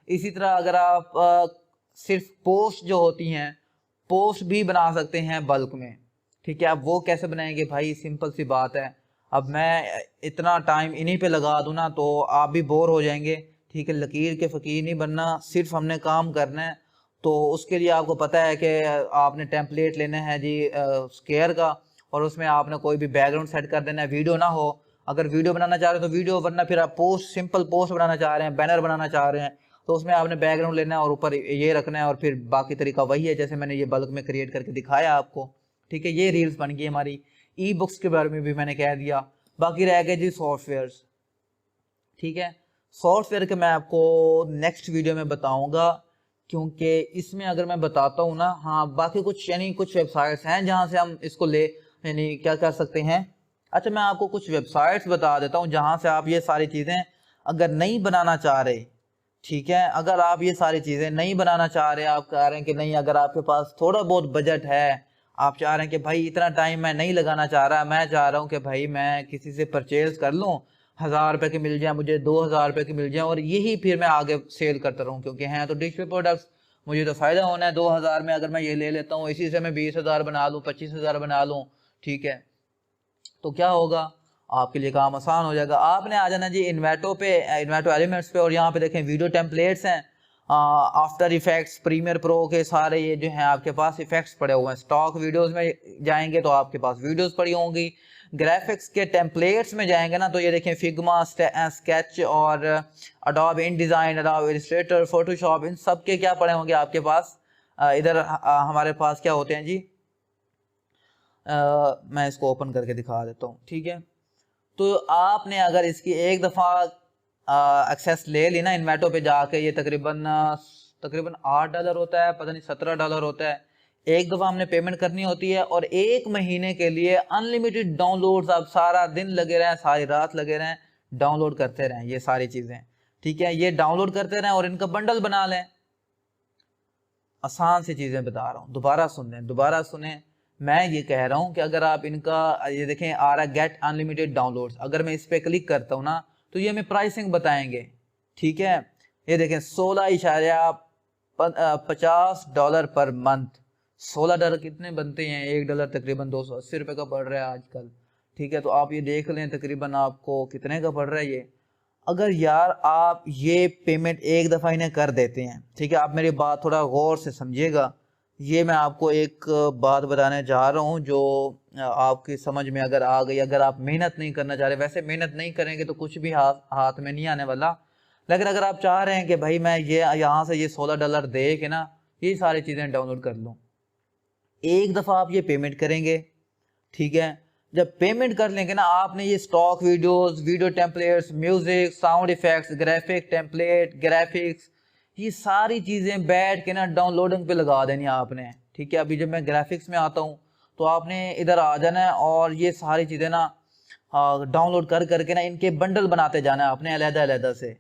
इसी तरह अगर आप सिर्फ पोस्ट जो होती हैं, पोस्ट भी बना सकते हैं बल्क में। ठीक है, अब वो कैसे बनाएंगे भाई, सिंपल सी बात है। अब मैं इतना टाइम इन्हीं पे लगा दूँ ना तो आप भी बोर हो जाएंगे। ठीक है, लकीर के फ़कीर नहीं बनना, सिर्फ हमने काम करना है। तो उसके लिए आपको पता है कि आपने टेम्पलेट लेना है जी स्केयर का, और उसमें आपने कोई भी बैकग्राउंड सेट कर देना है, वीडियो ना हो। अगर वीडियो बनाना चाह रहे हो तो वीडियो, वरना फिर आप पोस्ट, सिंपल पोस्ट बनाना चाह रहे हैं, बैनर बनाना चाह रहे हैं, तो उसमें आपने बैकग्राउंड लेना है और ऊपर ये रखना है, और फिर बाकी तरीका वही है जैसे मैंने ये बल्क में क्रिएट करके दिखाया आपको। ठीक है, ये रील्स बन गई हमारी। ई बुक्स के बारे में भी मैंने कह दिया। बाकी रह गए जी सॉफ्टवेयर्स। ठीक है, सॉफ्टवेयर के मैं आपको नेक्स्ट वीडियो में बताऊंगा, क्योंकि इसमें अगर मैं बताता हूँ ना, हाँ बाकी कुछ यानी कुछ वेबसाइट्स हैं जहाँ से हम इसको ले यानी क्या कर सकते हैं। अच्छा, मैं आपको कुछ वेबसाइट्स बता देता हूँ जहाँ से आप ये सारी चीज़ें अगर नहीं बनाना चाह रहे। ठीक है, अगर आप ये सारी चीज़ें नहीं बनाना चाह रहे, आप कह रहे हैं कि नहीं, अगर आपके पास थोड़ा बहुत बजट है, आप चाह रहे हैं कि भाई इतना टाइम मैं नहीं लगाना चाह रहा, मैं चाह रहा हूँ कि भाई मैं किसी से परचेज कर लूँ, 1000 रुपये की मिल जाए मुझे, 2000 रुपये की मिल जाए, और यही फिर मैं आगे सेल करता रहूँ, क्योंकि हैं तो डिजिटल प्रोडक्ट्स, मुझे तो फ़ायदा होना है। 2000 में अगर मैं ये ले लेता हूँ, इसी से मैं 20,000 बना लूँ, 25,000 बना लूँ। ठीक है, तो क्या होगा, आपके लिए काम आसान हो जाएगा। आपने आ जाना जी इन्वेटो पे, इन्वेटो एलिमेंट्स पे, और यहाँ पे देखें वीडियो टेम्पलेट्स हैं, आफ्टर इफेक्ट्स, प्रीमियर प्रो के सारे ये जो हैं आपके पास इफेक्ट्स पड़े हुए हैं। स्टॉक वीडियोस में जाएंगे तो आपके पास वीडियोस पड़ी होंगी। ग्राफिक्स के टेम्पलेट्स में जाएंगे ना तो ये देखें फिग्मा, स्केच और Adobe InDesign, Adobe Illustrator, Photoshop, इन सब के क्या पड़े होंगे आपके पास। इधर हमारे पास क्या होते हैं जी, मैं इसको ओपन करके दिखा देता हूँ। ठीक है, तो आपने अगर इसकी एक दफ़ा एक्सेस ले ली ना इन्वेटो पे जाके, ये तकरीबन $8 होता है, पता नहीं $17 होता है, एक दफ़ा हमने पेमेंट करनी होती है और 1 महीने के लिए अनलिमिटेड डाउनलोड्स, आप सारा दिन लगे रहें, सारी रात लगे रहें, डाउनलोड करते रहें ये सारी चीज़ें। ठीक है, ये डाउनलोड करते रहें और इनका बंडल बना लें। आसान सी चीज़ें बता रहा हूँ, दोबारा सुने। मैं ये कह रहा हूँ कि अगर आप इनका, ये देखें आ रहा है गेट अनलिमिटेड डाउनलोड्स, अगर मैं इस पर क्लिक करता हूँ ना तो ये हमें प्राइसिंग बताएंगे। ठीक है, ये देखें $16.50 पर मंथ। $16 कितने बनते हैं? $1 तकरीबन 280 रुपये का पड़ रहा है आजकल। ठीक है, तो आप ये देख लें तकरीबन आपको कितने का पड़ रहा है ये। अगर यार आप ये पेमेंट एक दफ़ा इन्हें कर देते हैं, ठीक है, आप मेरी बात थोड़ा गौर से समझिएगा। ये मैं आपको एक बात बताने जा रहा हूँ जो आपकी समझ में अगर आ गई, अगर आप मेहनत नहीं करना चाह रहे, वैसे मेहनत नहीं करेंगे तो कुछ भी हाथ में नहीं आने वाला, लेकिन अगर आप चाह रहे हैं कि भाई मैं ये यहाँ से ये $16 दे के ना ये सारी चीज़ें डाउनलोड कर लूँ, एक दफ़ा आप ये पेमेंट करेंगे। ठीक है, जब पेमेंट कर लेंगे ना, आपने ये stock videos, video templates, music, sound effects, graphic template, graphics, ये सारी चीज़ें बैठ के ना डाउनलोडिंग पे लगा देनी है आपने। ठीक है, अभी जब मैं ग्राफिक्स में आता हूँ तो आपने इधर आ जाना है और ये सारी चीज़ें ना डाउनलोड कर करके ना इनके बंडल बनाते जाना है आपने अलग-अलग से।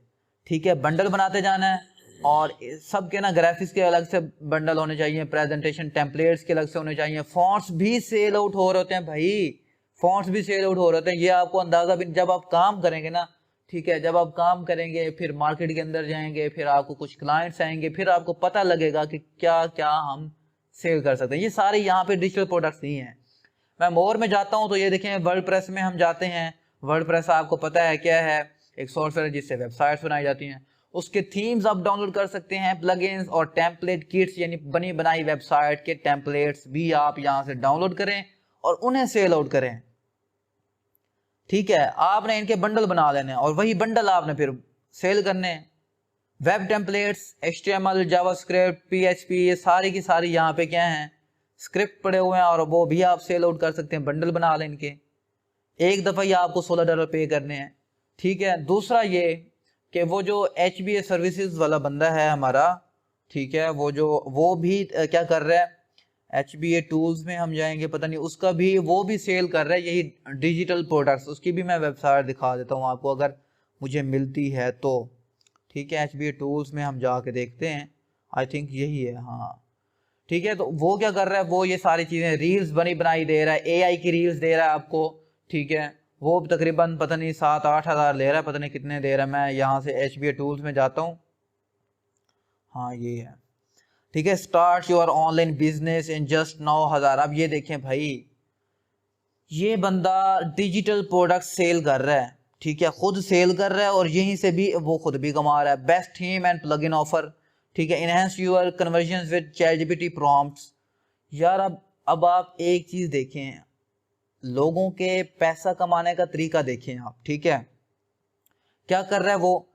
ठीक है, बंडल बनाते जाना है और सब के ना ग्राफिक्स के अलग से बंडल होने चाहिए, प्रेजेंटेशन टेम्पलेट्स के अलग से होने चाहिए, फॉन्ट्स भी सेल आउट हो रहे होते हैं भाई, फॉन्ट्स भी सेल आउट हो रहे होते हैं। ये आपको अंदाज़ा भी, जब आप काम करेंगे ना, ठीक है, जब आप काम करेंगे फिर मार्केट के अंदर जाएंगे, फिर आपको कुछ क्लाइंट्स आएंगे, फिर आपको पता लगेगा कि क्या क्या हम सेल कर सकते हैं। ये सारे यहाँ पे डिजिटल प्रोडक्ट्स नहीं हैं। मैं मोर में जाता हूँ तो ये देखें वर्डप्रेस में हम जाते हैं। वर्डप्रेस आपको पता है क्या है, एक सॉफ्टवेयर है जिससे वेबसाइट्स बनाई जाती हैं। उसके थीम्स आप डाउनलोड कर सकते हैं, प्लगइन्स और टेम्पलेट किट्स, यानी बनी बनाई वेबसाइट के टेम्पलेट्स भी आप यहाँ से डाउनलोड करें और उन्हें सेल आउट करें। ठीक है, आपने इनके बंडल बना लेने और वही बंडल आपने फिर सेल करने। Web templates, HTML, JavaScript, PHP, ये सारी की सारी यहाँ पे क्या हैं, स्क्रिप्ट पड़े हुए हैं और वो भी आप सेल आउट कर सकते हैं, बंडल बना लें इनके। एक दफ़ा ही आपको $16 पे करने हैं। ठीक है, दूसरा ये कि वो जो HBA सर्विसेज वाला बंदा है हमारा, ठीक है, वो भी क्या कर रहा है, HBA टूल्स में हम जाएंगे, पता नहीं उसका भी, वो भी सेल कर रहा है यही डिजिटल प्रोडक्ट्स। उसकी भी मैं वेबसाइट दिखा देता हूँ आपको अगर मुझे मिलती है तो। ठीक है, HBA टूल्स में हम जाके देखते हैं, आई थिंक यही है, हाँ। ठीक है, तो वो क्या कर रहा है, वो ये सारी चीज़ें रील्स बनी बनाई दे रहा है, AI की रील्स दे रहा है आपको। ठीक है, वो तकरीबन पता नहीं 7-8 हज़ार ले रहा है, पता नहीं कितने दे रहा है। मैं यहाँ से HBA टूल्स में जाता हूँ, हाँ ये है। ठीक है, start your online business in just 9,000। अब ये देखें भाई, ये बंदा डिजिटल प्रोडक्ट सेल कर रहा है, ठीक है, खुद सेल कर रहा है और यहीं से भी वो खुद भी कमा रहा है। Best theme and plugin offer, ठीक है, enhance your conversion with ChatGPT prompts. यार अब आप एक चीज़ देखें, लोगों के पैसा कमाने का तरीका देखें आप। ठीक है, क्या कर रहा है वो,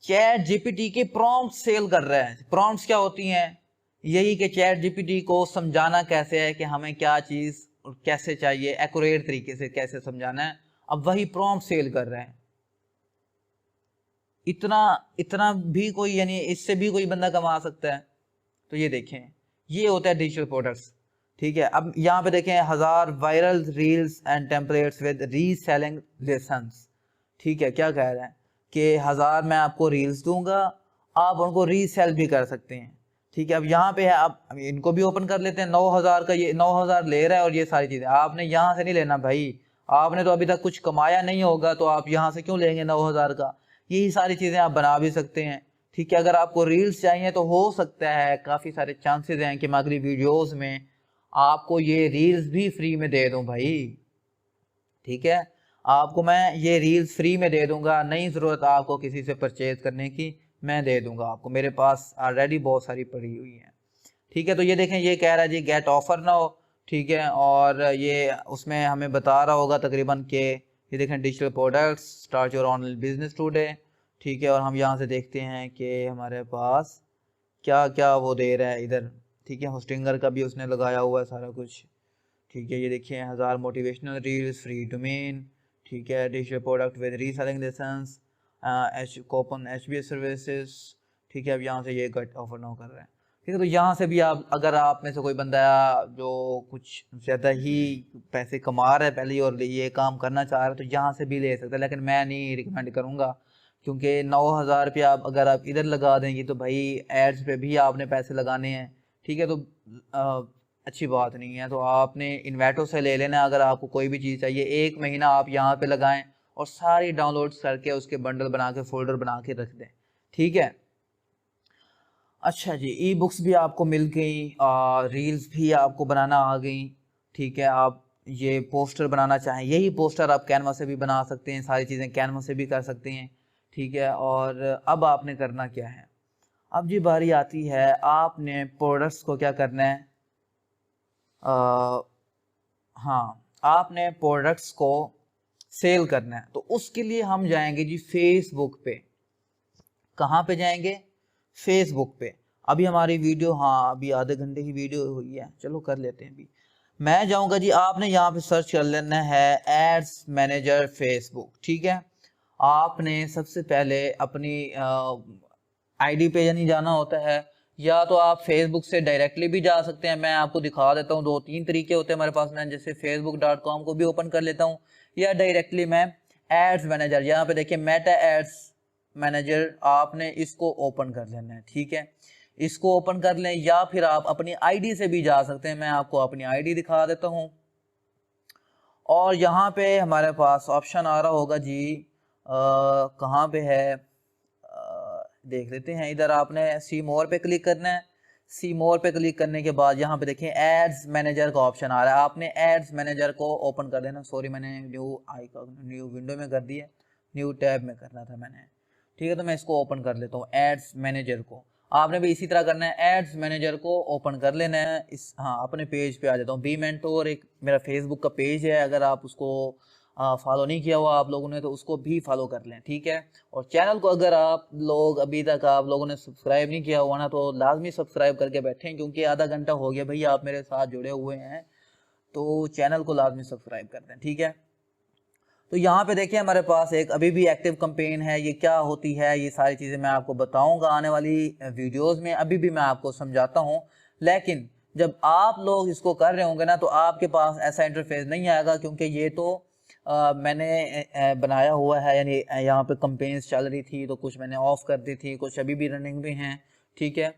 ChatGPT के प्रॉम्प्ट सेल कर रहा है। प्रॉम्प्ट्स क्या होती हैं, यही कि ChatGPT को समझाना कैसे है कि हमें क्या चीज़ और कैसे चाहिए, एक्यूरेट तरीके से कैसे समझाना है। अब वही प्रॉम्प्ट सेल कर रहे हैं। इतना भी कोई, यानी इससे भी कोई बंदा कमा सकता है। तो ये देखें, ये होता है डिजिटल प्रोडक्ट्स। ठीक है, अब यहाँ पे देखें 1000 viral reels and templates with reselling lessons. ठीक है, क्या कह रहे हैं कि 1000 मैं आपको रील्स दूंगा, आप उनको रीसेल भी कर सकते हैं। ठीक है, अब यहाँ पे है, आप इनको भी ओपन कर लेते हैं। 9000 का, ये 9000 ले रहा है और ये सारी चीज़ें आपने यहाँ से नहीं लेना भाई, आपने तो अभी तक कुछ कमाया नहीं होगा, तो आप यहाँ से क्यों लेंगे 9000 का। यही सारी चीज़ें आप बना भी सकते हैं। ठीक है, अगर आपको रील्स चाहिए तो हो सकता है, काफ़ी सारे चांसेस हैं कि मैं अगली वीडियोज़ में आपको ये रील्स भी फ्री में दे दूँ भाई। ठीक है, आपको मैं ये रील्स फ्री में दे दूंगा, नहीं ज़रूरत आपको किसी से परचेज करने की, मैं दे दूंगा आपको, मेरे पास ऑलरेडी बहुत सारी पड़ी हुई हैं। ठीक है, तो ये देखें, ये कह रहा है जी गेट ऑफर ना हो। ठीक है, और ये उसमें हमें बता रहा होगा तकरीबन के, ये देखें digital products, start your online business today. ठीक है, और हम यहाँ से देखते हैं कि हमारे पास क्या क्या वो दे रहा है इधर। ठीक है, होस्टिंगर का भी उसने लगाया हुआ है सारा कुछ। ठीक है, ये देखिए 1000 मोटिवेशनल रील्स, फ्री डोमेन, ठीक है, digital product with reselling license, coupon HBS services, ठीक है। अब यहाँ से ये गट ऑफर नाउ कर रहे हैं, ठीक है। तो यहाँ से भी आप, अगर आप में से कोई बंदा जो कुछ ज़्यादा ही पैसे कमा रहा है पहले ही और ये काम करना चाह रहा है, तो यहाँ से भी ले सकता है, लेकिन मैं नहीं रिकमेंड करूँगा, क्योंकि 9000 रुपया अगर आप इधर लगा देंगे तो भाई एड्स पे भी आपने पैसे लगाने हैं, ठीक है। तो अच्छी बात नहीं है। तो आपने इन्वेटो से ले लेना, अगर आपको कोई भी चीज़ चाहिए 1 महीना आप यहाँ पे लगाएं और सारी डाउनलोड्स करके उसके बंडल बना के फोल्डर बना के रख दें, ठीक है। अच्छा जी, ई बुक्स भी आपको मिल गई, रील्स भी आपको बनाना आ गई, ठीक है। आप ये पोस्टर बनाना चाहें, यही पोस्टर आप कैनवा से भी बना सकते हैं, सारी चीज़ें कैनवा से भी कर सकते हैं, ठीक है। और अब आपने करना क्या है, अब जी बारी आती है आपने प्रोडक्ट्स को क्या करना है, हाँ, आपने प्रोडक्ट्स को सेल करना है। तो उसके लिए हम जाएंगे जी फेसबुक पे। कहाँ पे जाएंगे, फेसबुक पे। अभी हमारी वीडियो, हाँ अभी आधे घंटे की वीडियो हुई है, चलो कर लेते हैं। अभी मैं जाऊंगा जी, आपने यहाँ पे सर्च कर लेना है एड्स मैनेजर फेसबुक, ठीक है। आपने सबसे पहले अपनी आईडी पे यानी जाना होता है, या तो आप फेसबुक से डायरेक्टली भी जा सकते हैं। मैं आपको दिखा देता हूँ, 2-3 तरीके होते हैं हमारे पास। मैं जैसे facebook.com को भी ओपन कर लेता हूँ, या डायरेक्टली मैं एड्स मैनेजर, यहाँ पे देखिए मेटा एड्स मैनेजर, आपने इसको ओपन कर लेना है, ठीक है। इसको ओपन कर लें, या फिर आप अपनी आईडी से भी जा सकते हैं। मैं आपको अपनी आईडी दिखा देता हूँ, और यहाँ पे हमारे पास ऑप्शन आ रहा होगा जी, कहाँ पे है, देख लेते हैं। इधर आपने सी मोर पे क्लिक करना है। सी मोर पे क्लिक करने के बाद यहाँ पे देखें एड्स मैनेजर का ऑप्शन आ रहा है, आपने एड्स मैनेजर को ओपन कर देना। सॉरी, मैंने न्यू विंडो में कर दिया, न्यू टैब में करना था मैंने, ठीक है। तो मैं इसको ओपन कर लेता हूँ, एड्स मैनेजर को। आपने भी इसी तरह करना है, एड्स मैनेजर को ओपन कर लेना है। इस, हाँ, अपने पेज पे आ जाता हूँ। बी मेंटोर एक मेरा फेसबुक का पेज है, अगर आप उसको फॉलो नहीं किया हुआ आप लोगों ने तो उसको भी फॉलो कर लें, ठीक है। और चैनल को अगर आप लोग अभी तक आप लोगों ने सब्सक्राइब नहीं किया हुआ ना, तो लाजमी सब्सक्राइब करके बैठें, क्योंकि आधा घंटा हो गया भैया आप मेरे साथ जुड़े हुए हैं, तो चैनल को लाजमी सब्सक्राइब कर दें, ठीक है। तो यहाँ पे देखिए हमारे पास एक अभी भी एक्टिव कैंपेन है। ये क्या होती है, ये सारी चीज़ें मैं आपको बताऊंगा आने वाली वीडियोस में, अभी भी मैं आपको समझाता हूँ। लेकिन जब आप लोग इसको कर रहे होंगे ना, तो आपके पास ऐसा इंटरफेस नहीं आएगा, क्योंकि ये तो मैंने बनाया हुआ है, यानी यहाँ पे कैंपेन्स चल रही थी तो कुछ मैंने ऑफ कर दी थी, कुछ अभी भी रनिंग में हैं, ठीक है।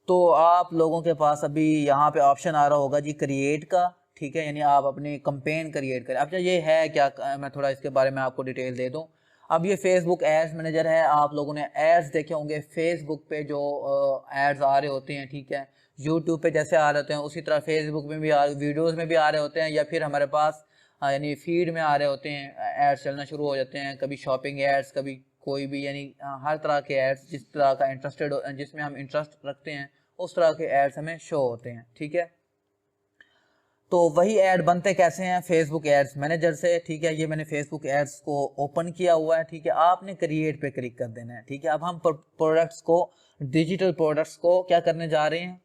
तो आप लोगों के पास अभी यहाँ पे ऑप्शन आ रहा होगा जी क्रिएट का, ठीक है, यानी आप अपनी कैंपेन क्रिएट करें। अच्छा, ये है क्या, मैं थोड़ा इसके बारे में आपको डिटेल दे दूं। अब ये फेसबुक एड्स मैनेजर है। आप लोगों ने एड्स देखे होंगे फेसबुक पे, जो एड्स आ रहे होते हैं, ठीक है। यूट्यूब पे जैसे आ रहे होते हैं, उसी तरह फेसबुक में भी वीडियोज़ में भी आ रहे होते हैं, या फिर हमारे पास यानी फीड में आ रहे होते हैं, एड्स चलना शुरू हो जाते हैं। कभी शॉपिंग एड्स, कभी कोई भी, यानी हर तरह के एड्स, जिस तरह का इंटरेस्टेड, जिसमें हम इंटरेस्ट रखते हैं उस तरह के एड्स हमें शो होते हैं, ठीक है। तो वही ऐड बनते कैसे हैं, फेसबुक एड्स मैनेजर से, ठीक है। ये मैंने फेसबुक एड्स को ओपन किया हुआ है, ठीक है। आपने क्रिएट पे क्लिक कर देना है, ठीक है। अब हम प्रोडक्ट्स को, डिजिटल प्रोडक्ट्स को क्या करने जा रहे हैं,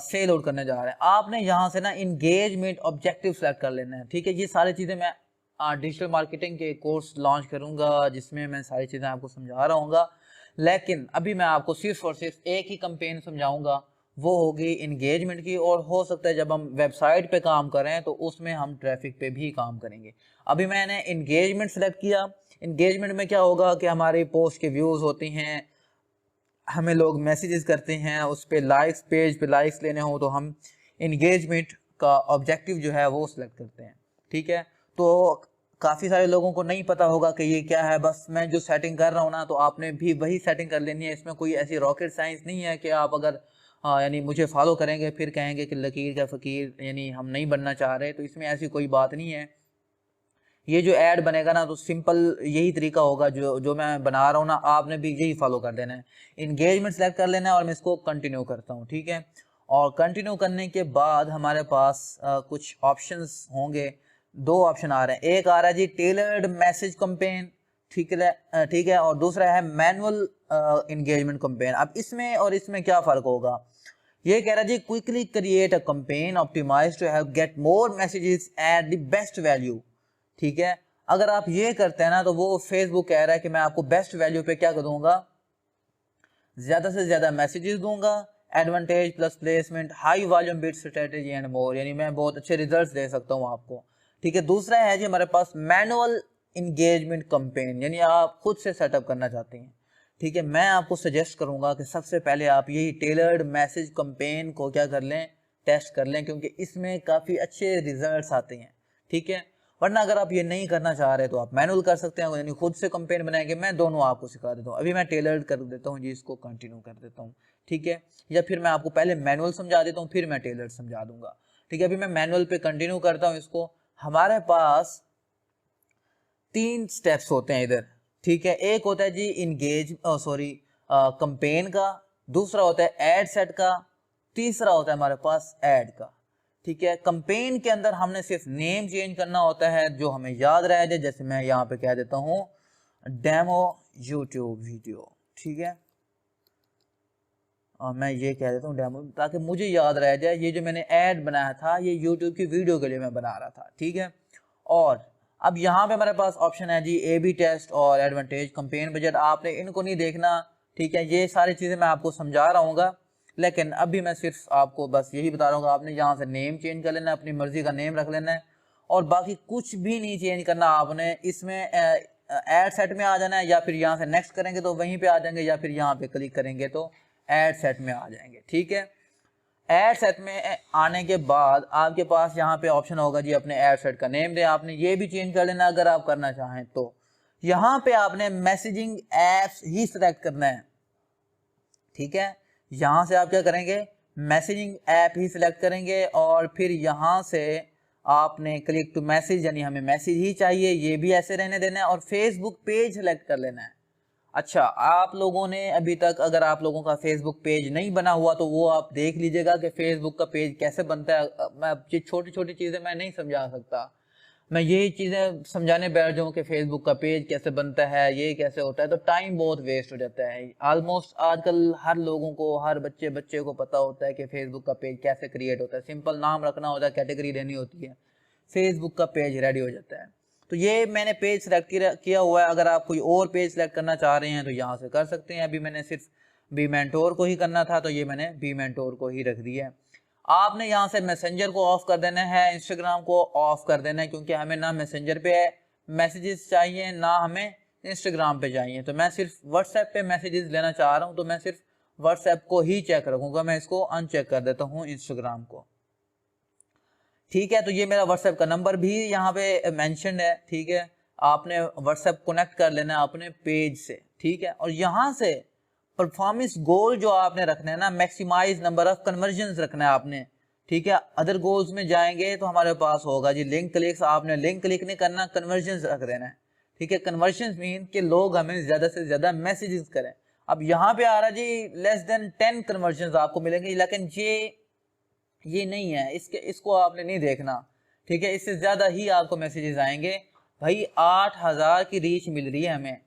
सेल आउट करने जा रहे हैं। आपने यहाँ से ना इंगेजमेंट ऑब्जेक्टिव सेलेक्ट कर लेना है, ठीक है। ये सारी चीज़ें मैं डिजिटल मार्केटिंग के कोर्स लॉन्च करूँगा, जिसमें मैं सारी चीज़ें आपको समझा रहा हूँ। लेकिन अभी मैं आपको सिर्फ और सिर्फ एक ही कैंपेन समझाऊंगा, वो होगी इंगेजमेंट की। और हो सकता है जब हम वेबसाइट पे काम करें तो उसमें हम ट्रैफिक पे भी काम करेंगे। अभी मैंने इंगेजमेंट सेलेक्ट किया। इंगेजमेंट में क्या होगा कि हमारी पोस्ट के व्यूज़ होते हैं, हमें लोग मैसेजेस करते हैं, उस पर लाइक्स, पेज पे लाइक्स लेने हो तो हम इंगेजमेंट का ऑब्जेक्टिव जो है वो सिलेक्ट करते हैं, ठीक है। तो काफ़ी सारे लोगों को नहीं पता होगा कि ये क्या है। बस मैं जो सेटिंग कर रहा हूँ ना, तो आपने भी वही सेटिंग कर लेनी है। इसमें कोई ऐसी रॉकेट साइंस नहीं है कि आप अगर यानी मुझे फॉलो करेंगे फिर कहेंगे कि लकीर का फ़कीर, यानी हम नहीं बनना चाह रहे। तो इसमें ऐसी कोई बात नहीं है। ये जो ऐड बनेगा ना, तो सिंपल यही तरीका होगा जो मैं बना रहा हूँ ना, आपने भी यही फॉलो कर देना है। इंगेजमेंट सेलेक्ट कर लेना है, और मैं इसको कंटिन्यू करता हूँ, ठीक है। और कंटिन्यू करने के बाद हमारे पास कुछ ऑप्शंस होंगे। 2 ऑप्शन आ रहे हैं। एक आ रहा है जी टेलर्ड मैसेज कैंपेन, ठीक है, ठीक है। और दूसरा है मैनुअल इंगेजमेंट कैंपेन। अब इसमें और इसमें क्या फ़र्क होगा, ये कह रहा है जी quickly create a campaign optimize to have get more messages at the best value. ठीक है, अगर आप ये करते हैं ना तो वो फेसबुक कह रहा है कि मैं आपको बेस्ट वैल्यू पे क्या करूंगा, ज्यादा से ज्यादा मैसेजेस दूंगा, advantage plus placement, high volume bit strategy and more, यानी मैं बहुत अच्छे रिजल्ट्स दे सकता हूँ आपको। ठीक है, दूसरा है जी हमारे पास मैनुअल इंगेजमेंट कैंपेन, यानी आप खुद से सेटअप करना चाहते हैं। ठीक है, मैं आपको सजेस्ट करूंगा कि सबसे पहले आप यही टेलर्ड मैसेज कैंपेन को क्या कर लें, टेस्ट कर लें, क्योंकि इसमें काफ़ी अच्छे रिजल्ट्स आते हैं। ठीक है, वरना अगर आप ये नहीं करना चाह रहे तो आप मैनुअल कर सकते हैं, यानी खुद से कैंपेन बनाएंगे। मैं दोनों आपको सिखा देता हूँ। अभी मैं टेलर्ड कर देता हूँ जी, इसको कंटिन्यू कर देता हूँ। ठीक है, या फिर मैं आपको पहले मैनुअल समझा देता हूँ, फिर मैं टेलर्ड समझा दूंगा। ठीक है, अभी मैं मैनुअल पे कंटिन्यू करता हूँ इसको। हमारे पास 3 स्टेप्स होते हैं इधर। ठीक है, एक होता है जी कैंपेन का, दूसरा होता है एड सेट का, तीसरा होता है हमारे पास ऐड का। ठीक है, कैंपेन के अंदर हमने सिर्फ नेम चेंज करना होता है जो हमें याद रह जाए। जैसे मैं यहाँ पे कह देता हूँ डेमो यूट्यूब वीडियो। ठीक है, मैं ये कह देता हूँ डेमो, ताकि मुझे याद रह जाए ये जो मैंने ऐड बनाया था ये यूट्यूब की वीडियो के लिए मैं बना रहा था। ठीक है, और अब यहाँ पे हमारे पास ऑप्शन है जी A/B टेस्ट और एडवांटेज कैंपेन बजट। आपने इनको नहीं देखना। ठीक है, ये सारी चीज़ें मैं आपको समझा रहा हूँ, लेकिन अभी मैं सिर्फ आपको बस यही बता रहा हूँ। आपने यहाँ से नेम चेंज कर लेना है, अपनी मर्जी का नेम रख लेना है, और बाकी कुछ भी नहीं चेंज करना। आपने इसमें ऐड सेट में आ जाना है, या फिर यहाँ से नेक्स्ट करेंगे तो वहीं पे आ जाएंगे, या फिर यहाँ पे क्लिक करेंगे तो ऐड सेट में आ जाएंगे। ठीक है, ऐड सेट में आने के बाद आपके पास यहाँ पे ऑप्शन होगा जी अपने ऐड सेट का नेम दे। आपने ये भी चेंज कर लेना अगर आप करना चाहें तो। यहाँ पे आपने मैसेजिंग ऐप्स ही सिलेक्ट करना है। ठीक है, यहाँ से आप क्या करेंगे, मैसेजिंग ऐप ही सिलेक्ट करेंगे, और फिर यहाँ से आपने क्लिक टू मैसेज, यानी हमें मैसेज ही चाहिए, ये भी ऐसे रहने देना है, और फेसबुक पेज सिलेक्ट कर लेना है। अच्छा, आप लोगों ने अभी तक अगर आप लोगों का फेसबुक पेज नहीं बना हुआ तो वो आप देख लीजिएगा कि फेसबुक का पेज कैसे बनता है। मैं ये छोटी छोटी चीज़ें मैं नहीं समझा सकता, मैं यही चीज़ें समझाने बैठ जाऊँ कि फेसबुक का पेज कैसे बनता है, ये कैसे होता है, तो टाइम बहुत वेस्ट हो जाता है। ऑलमोस्ट आजकल हर लोगों को, हर बच्चे को पता होता है कि फेसबुक का पेज कैसे क्रिएट होता है। सिंपल नाम रखना होता है, कैटेगरी देनी होती है, फेसबुक का पेज रेडी हो जाता है। तो ये मैंने पेज सेलेक्ट किया हुआ है। अगर आप कोई और पेज सेलेक्ट करना चाह रहे हैं तो यहाँ से कर सकते हैं। अभी मैंने सिर्फ बी मेंटोर को ही करना था, तो ये मैंने बी मेंटोर को ही रख दिया है। आपने यहाँ से मैसेंजर को ऑफ कर देना है, इंस्टाग्राम को ऑफ कर देना है, क्योंकि हमें ना मैसेंजर पे मैसेजेस चाहिए ना हमें इंस्टाग्राम पे चाहिए। तो मैं सिर्फ व्हाट्सएप पे मैसेजेस लेना चाह रहा हूँ, तो मैं सिर्फ व्हाट्सएप को ही चेक रखूँगा। मैं इसको अनचेक कर देता हूँ इंस्टाग्राम को। ठीक है, तो ये मेरा व्हाट्सएप का नंबर भी यहाँ पे मेंशन है। ठीक है, आपने व्हाट्सएप कनेक्ट कर लेना है अपने पेज से। ठीक है, और यहाँ से परफॉर्मेंस गोल जो आपने रखना है ना, मैक्सिमाइज नंबर ऑफ कन्वर्जन्स रखना है आपने। ठीक है, अदर गोल्स में जाएंगे तो हमारे पास होगा जी लिंक क्लिक्स। आपने लिंक क्लिक नहीं करना, कन्वर्जन्स रख देना है। ठीक है, कन्वर्जन्स मीन कि लोग हमें ज्यादा से ज्यादा मैसेजेस करें। अब यहाँ पे आ रहा जी लेस देन 10 कन्वर्जन्स आपको मिलेंगे, लेकिन ये नहीं है, इसको आपने नहीं देखना। ठीक है, इससे ज्यादा ही आपको मैसेजेस आएंगे। भाई 8000 की रीच मिल रही है हमें,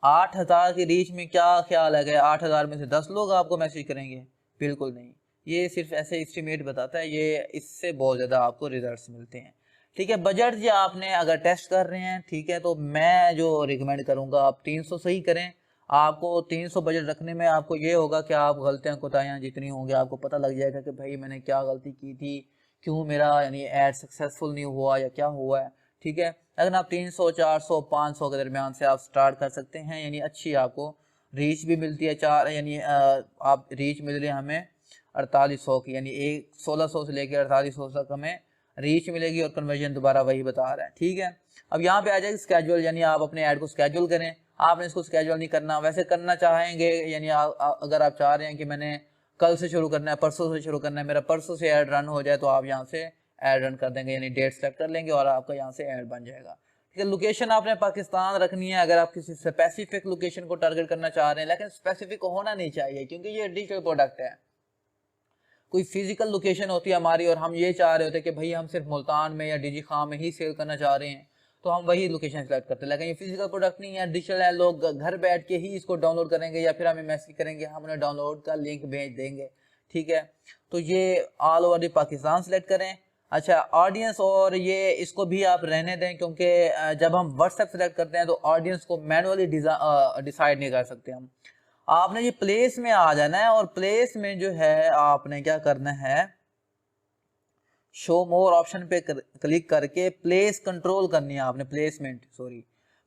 8000 की रीच में क्या ख्याल है कि 8000 में से 10 लोग आपको मैसेज करेंगे? बिल्कुल नहीं, ये सिर्फ ऐसे एस्टिमेट बताता है, ये इससे बहुत ज़्यादा आपको रिजल्ट्स मिलते हैं। ठीक है, बजट जो आपने अगर टेस्ट कर रहे हैं, ठीक है, तो मैं जो रिकमेंड करूँगा आप 300 सही करें। आपको 300 बजट रखने में आपको ये होगा कि आप गलतियाँ कोताहियाँ जितनी होंगी आपको पता लग जाएगा कि भाई मैंने क्या गलती की थी, क्यों मेरा यानी ऐड सक्सेसफुल नहीं हुआ या क्या हुआ है। ठीक है, अगर आप 300, 400, 500 के दरमियान से आप स्टार्ट कर सकते हैं, यानी अच्छी आपको रीच भी मिलती है। आप रीच मिल रही है हमें 4800 की, यानी 1600 से लेकर 4800 तक हमें रीच मिलेगी, और कन्वर्जन दोबारा वही बता रहा है। ठीक है, अब यहाँ पे आ जाएगा स्केड्यूल, यानी आप अपने ऐड को स्केड्यूल करें। आपने इसको स्केड्यूल नहीं करना, वैसे करना चाहेंगे, यानी अगर आप चाह रहे हैं कि मैंने कल से शुरू करना है, परसों से शुरू करना है, मेरा परसों से ऐड रन हो जाए, तो आप यहाँ से ऐड रन कर देंगे, यानी डेट सेलेक्ट कर लेंगे और आपका यहाँ से ऐड बन जाएगा। ठीक है, लोकेशन आपने पाकिस्तान रखनी है। अगर आप किसी स्पेसिफिक लोकेशन को टारगेट करना चाह रहे हैं, लेकिन स्पेसिफिक होना नहीं चाहिए, क्योंकि ये डिजिटल प्रोडक्ट है। कोई फिजिकल लोकेशन होती है हमारी, और हम ये चाह रहे होते हैं कि भाई हम सिर्फ मुल्तान में या डीजी खां में ही सेल करना चाह रहे हैं, तो हम वही लोकेशन सेलेक्ट करते हैं। लेकिन ये फिजिकल प्रोडक्ट नहीं है, डिजिटल है। लोग घर बैठ के ही इसको डाउनलोड करेंगे, या फिर हमें मैसेज करेंगे, हम उन्हें डाउनलोड का लिंक भेज देंगे। ठीक है। तो ये all over the Pakistan select करें। अच्छा, ऑडियंस और ये इसको भी आप रहने दें, क्योंकि जब हम व्हाट्सएप सेलेक्ट करते हैं तो ऑडियंस को मैनुअली डिसाइड नहीं कर सकते हम। आपने ये प्लेस में आ जाना है और प्लेस में जो है आपने क्या करना है, शो मोर ऑप्शन पे क्लिक करके प्लेस कंट्रोल करनी है आपने,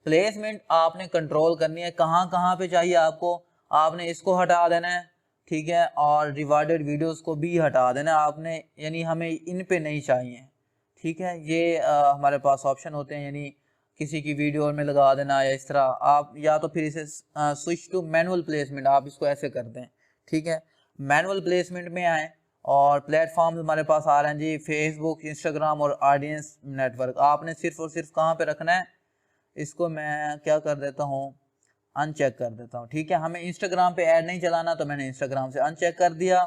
प्लेसमेंट आपने कंट्रोल करनी है। कहाँ कहाँ पे चाहिए आपको, आपने इसको हटा देना है, ठीक है, और रिवार्डेड वीडियोस को भी हटा देना आपने, यानी हमें इन पे नहीं चाहिए, ठीक है। ये हमारे पास ऑप्शन होते हैं, यानी किसी की वीडियो में लगा देना या इस तरह आप, या तो फिर इसे स्विच टू मैनुअल प्लेसमेंट, आप इसको ऐसे कर दें, ठीक है। मैनुअल प्लेसमेंट में आए और प्लेटफॉर्म हमारे पास आ रहे हैं जी, फेसबुक, इंस्टाग्राम और ऑडियंस नेटवर्क। आपने सिर्फ और सिर्फ कहाँ पे रखना है, इसको मैं क्या कर देता हूँ, अनचेक कर देता हूँ, ठीक है। हमें इंस्टाग्राम पे ऐड नहीं चलाना, तो मैंने इंस्टाग्राम से अनचेक कर दिया,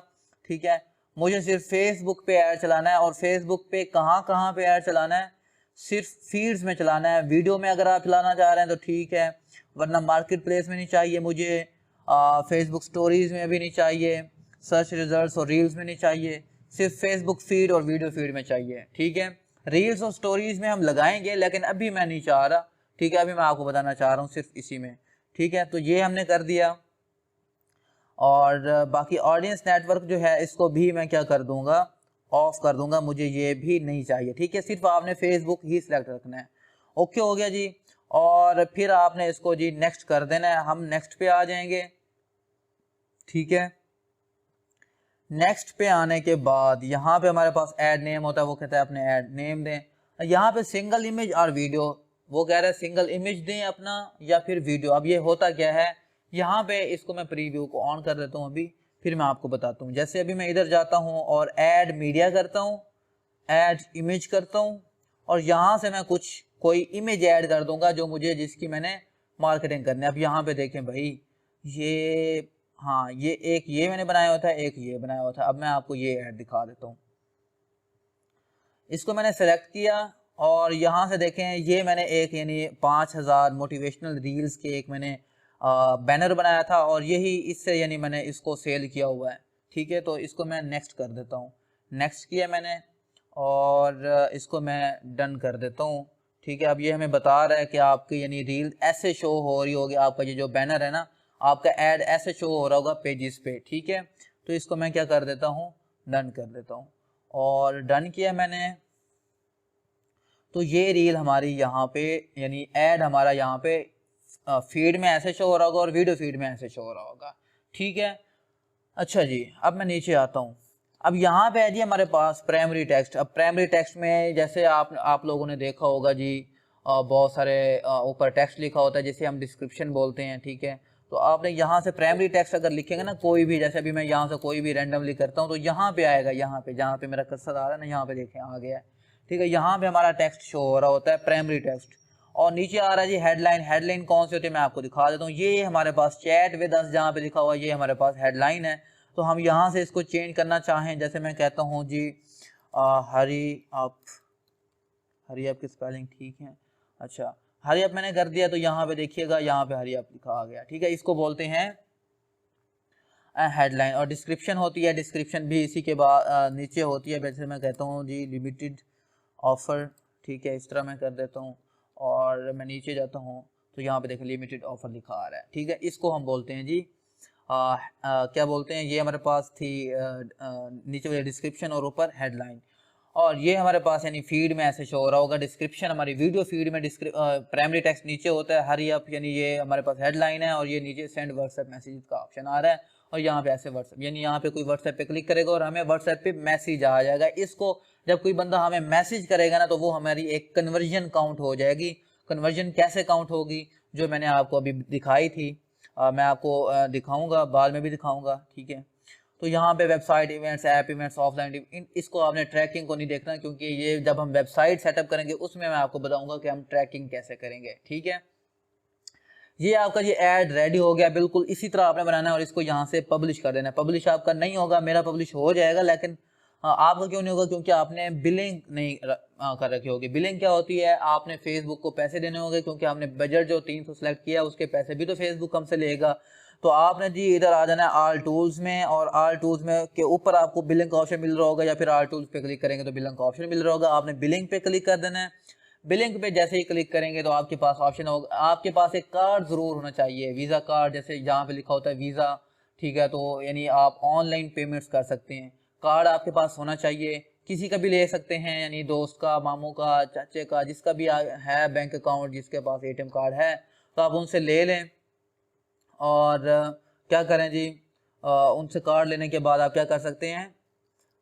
ठीक है। मुझे सिर्फ फेसबुक पे ऐड चलाना है, और फेसबुक पे कहाँ कहाँ पे ऐड चलाना है, सिर्फ फीड्स में चलाना है। वीडियो में अगर आप चलाना चाह रहे हैं तो ठीक है, वरना मार्केट प्लेस में नहीं चाहिए मुझे, फेसबुक स्टोरीज में भी नहीं चाहिए, सर्च रिजल्ट्स और रील्स में नहीं चाहिए, सिर्फ फेसबुक फीड और वीडियो फीड में चाहिए, ठीक है। रील्स और स्टोरीज में हम लगाएंगे, लेकिन अभी मैं नहीं चाह रहा, ठीक है। अभी मैं आपको बताना चाह रहा हूँ सिर्फ इसी में, ठीक है। तो ये हमने कर दिया, और बाकी ऑडियंस नेटवर्क जो है इसको भी मैं क्या कर दूंगा, ऑफ कर दूंगा, मुझे ये भी नहीं चाहिए, ठीक है। सिर्फ आपने फेसबुक ही सिलेक्ट रखना है। ओके हो गया जी। और फिर आपने इसको जी नेक्स्ट कर देना है। हम नेक्स्ट पे आ जाएंगे, ठीक है। नेक्स्ट पे आने के बाद यहाँ पे हमारे पास ऐड नेम होता है, वो कहता है अपने ऐड नेम दें। यहाँ पे सिंगल इमेज और वीडियो, वो कह रहा है सिंगल इमेज दें अपना या फिर वीडियो। अब ये होता क्या है, यहाँ पे इसको मैं प्रीव्यू को ऑन कर देता हूँ अभी, फिर मैं आपको बताता हूँ। जैसे अभी मैं इधर जाता हूँ और ऐड मीडिया करता हूँ, ऐड इमेज करता हूँ, और यहाँ से मैं कोई इमेज ऐड कर दूंगा जो मुझे, जिसकी मैंने मार्केटिंग करनी है। अब यहाँ पे देखें भाई, ये हाँ, ये एक ये मैंने बनाया हुआ था, एक ये बनाया हुआ था। अब मैं आपको ये ऐड दिखा देता हूँ। इसको मैंने सेलेक्ट किया और यहाँ से देखें, ये मैंने एक यानी 5000 मोटिवेशनल रील्स के एक मैंने बैनर बनाया था, और यही इससे यानी मैंने इसको सेल किया हुआ है, ठीक है। तो इसको मैं नेक्स्ट कर देता हूँ। नेक्स्ट किया मैंने और इसको मैं डन कर देता हूँ, ठीक है। अब ये हमें बता रहा है कि आपकी यानी रील ऐसे शो हो रही होगी, आपका ये जो बैनर है ना, आपका ऐड ऐसे शो हो रहा होगा पेजेस पे, ठीक है। तो इसको मैं क्या कर देता हूँ, डन कर देता हूँ, और डन किया मैंने। तो ये रील हमारी यहाँ पे यानी ऐड हमारा यहाँ पे फीड में ऐसे शो हो रहा होगा और वीडियो फीड में ऐसे शो हो रहा होगा, ठीक है। अच्छा जी, अब मैं नीचे आता हूँ। अब यहाँ पे है जी हमारे पास प्राइमरी टेक्स्ट। अब प्राइमरी टेक्स्ट में जैसे आप लोगों ने देखा होगा जी, बहुत सारे ऊपर टेक्स्ट लिखा होता है, जैसे हम डिस्क्रिप्शन बोलते हैं, ठीक है। तो आपने यहाँ से प्राइमरी टेक्स्ट अगर लिखेंगे ना, कोई भी, जैसे अभी मैं यहाँ से कोई भी रैंडमली करता हूँ तो यहाँ पे आएगा, यहाँ पे जहाँ पे मेरा कर्सर आ रहा है ना, यहाँ पे देखें आ गया है, ठीक है। यहाँ पे हमारा टेक्स्ट शो हो रहा होता है, प्राइमरी टेक्स्ट। और नीचे आ रहा है जी हेडलाइन। हेडलाइन कौन सी होती है मैं आपको दिखा देता हूँ। ये हमारे पास चैट विद अस जहाँ पे लिखा हुआ है, ये हमारे पास हेडलाइन है। तो हम यहाँ से इसको चेंज करना चाहें, जैसे मैं कहता हूँ जी हरी अप की स्पेलिंग ठीक है। अच्छा, हरी अप मैंने कर दिया, तो यहाँ पे देखिएगा, यहाँ पे हरी अप लिखा आ गया, ठीक है। इसको बोलते हैं हेडलाइन। और डिस्क्रिप्शन होती है, डिस्क्रिप्शन भी इसी के बाद नीचे होती है। वैसे मैं कहता हूँ जी लिमिटेड ऑफर, ठीक है, इस तरह मैं कर देता हूँ। और मैं नीचे जाता हूँ तो यहाँ पे देखिए लिमिटेड ऑफर लिखा आ रहा है, ठीक है। इसको हम बोलते हैं जी क्या बोलते हैं, ये हमारे पास थी नीचे वाले डिस्क्रिप्शन और ऊपर हेडलाइन। और ये हमारे पास यानी फीड में ऐसे शो हो रहा होगा। डिस्क्रिप्शन हमारी वीडियो फीड में प्राइमरी टेक्स्ट नीचे होता है, हरी अप यानी ये हमारे पास हेडलाइन है, और ये नीचे सेंड व्हाट्सएप मैसेज का ऑप्शन आ रहा है, और यहाँ पे ऐसे व्हाट्सएप, यानी यहाँ पे कोई व्हाट्सएप पे क्लिक करेगा और हमें व्हाट्सएप पे मैसेज आ जाएगा। इसको जब कोई बंदा हमें मैसेज करेगा ना, तो वो हमारी एक कन्वर्जन काउंट हो जाएगी। कन्वर्जन कैसे काउंट होगी, जो मैंने आपको अभी दिखाई थी, मैं आपको दिखाऊंगा, बाद में भी दिखाऊंगा, ठीक है। तो यहाँ पे website events, app events, offline, इसको आपने ट्रैकिंग को नहीं देखना, क्योंकि ये जब हम वेबसाइट सेटअप करेंगे उसमें मैं आपको बताऊंगा कि हम ट्रैकिंग कैसे करेंगे, ठीक है। ये आपका ये ऐड रेडी हो गया, बिल्कुल इसी तरह आपने बनाना है, और इसको यहाँ से पब्लिश कर देना है। पब्लिश आपका नहीं होगा, मेरा पब्लिश हो जाएगा, लेकिन आपका क्यों नहीं होगा, क्योंकि आपने बिलिंग नहीं कर रखी होगी। बिलिंग क्या होती है, आपने फेसबुक को पैसे देने होंगे, क्योंकि हमने बजट जो 300 सेलेक्ट किया उसके पैसे भी तो फेसबुक हमसे लेगा। तो आपने जी इधर आ जाना है ऑल टूल्स में, और ऑल टूल्स में के ऊपर आपको बिलिंग का ऑप्शन मिल रहा होगा, या फिर ऑल टूल्स पे क्लिक करेंगे तो बिलिंग का ऑप्शन मिल रहा होगा। आपने बिलिंग पे क्लिक कर देना है। बिलिंग पे जैसे ही क्लिक करेंगे तो आपके पास ऑप्शन होगा, आपके पास एक कार्ड ज़रूर होना चाहिए, वीज़ा कार्ड, जैसे यहाँ पे लिखा होता है वीज़ा, ठीक है। तो यानी आप ऑनलाइन पेमेंट्स कर सकते हैं, कार्ड आपके पास होना चाहिए। किसी का भी ले सकते हैं, यानी दोस्त का, मामू का, चाचे का, जिसका भी है बैंक अकाउंट, जिसके पास ATM कार्ड है तो आप उनसे ले लें। और क्या करें जी, उनसे कार्ड लेने के बाद आप क्या कर सकते हैं,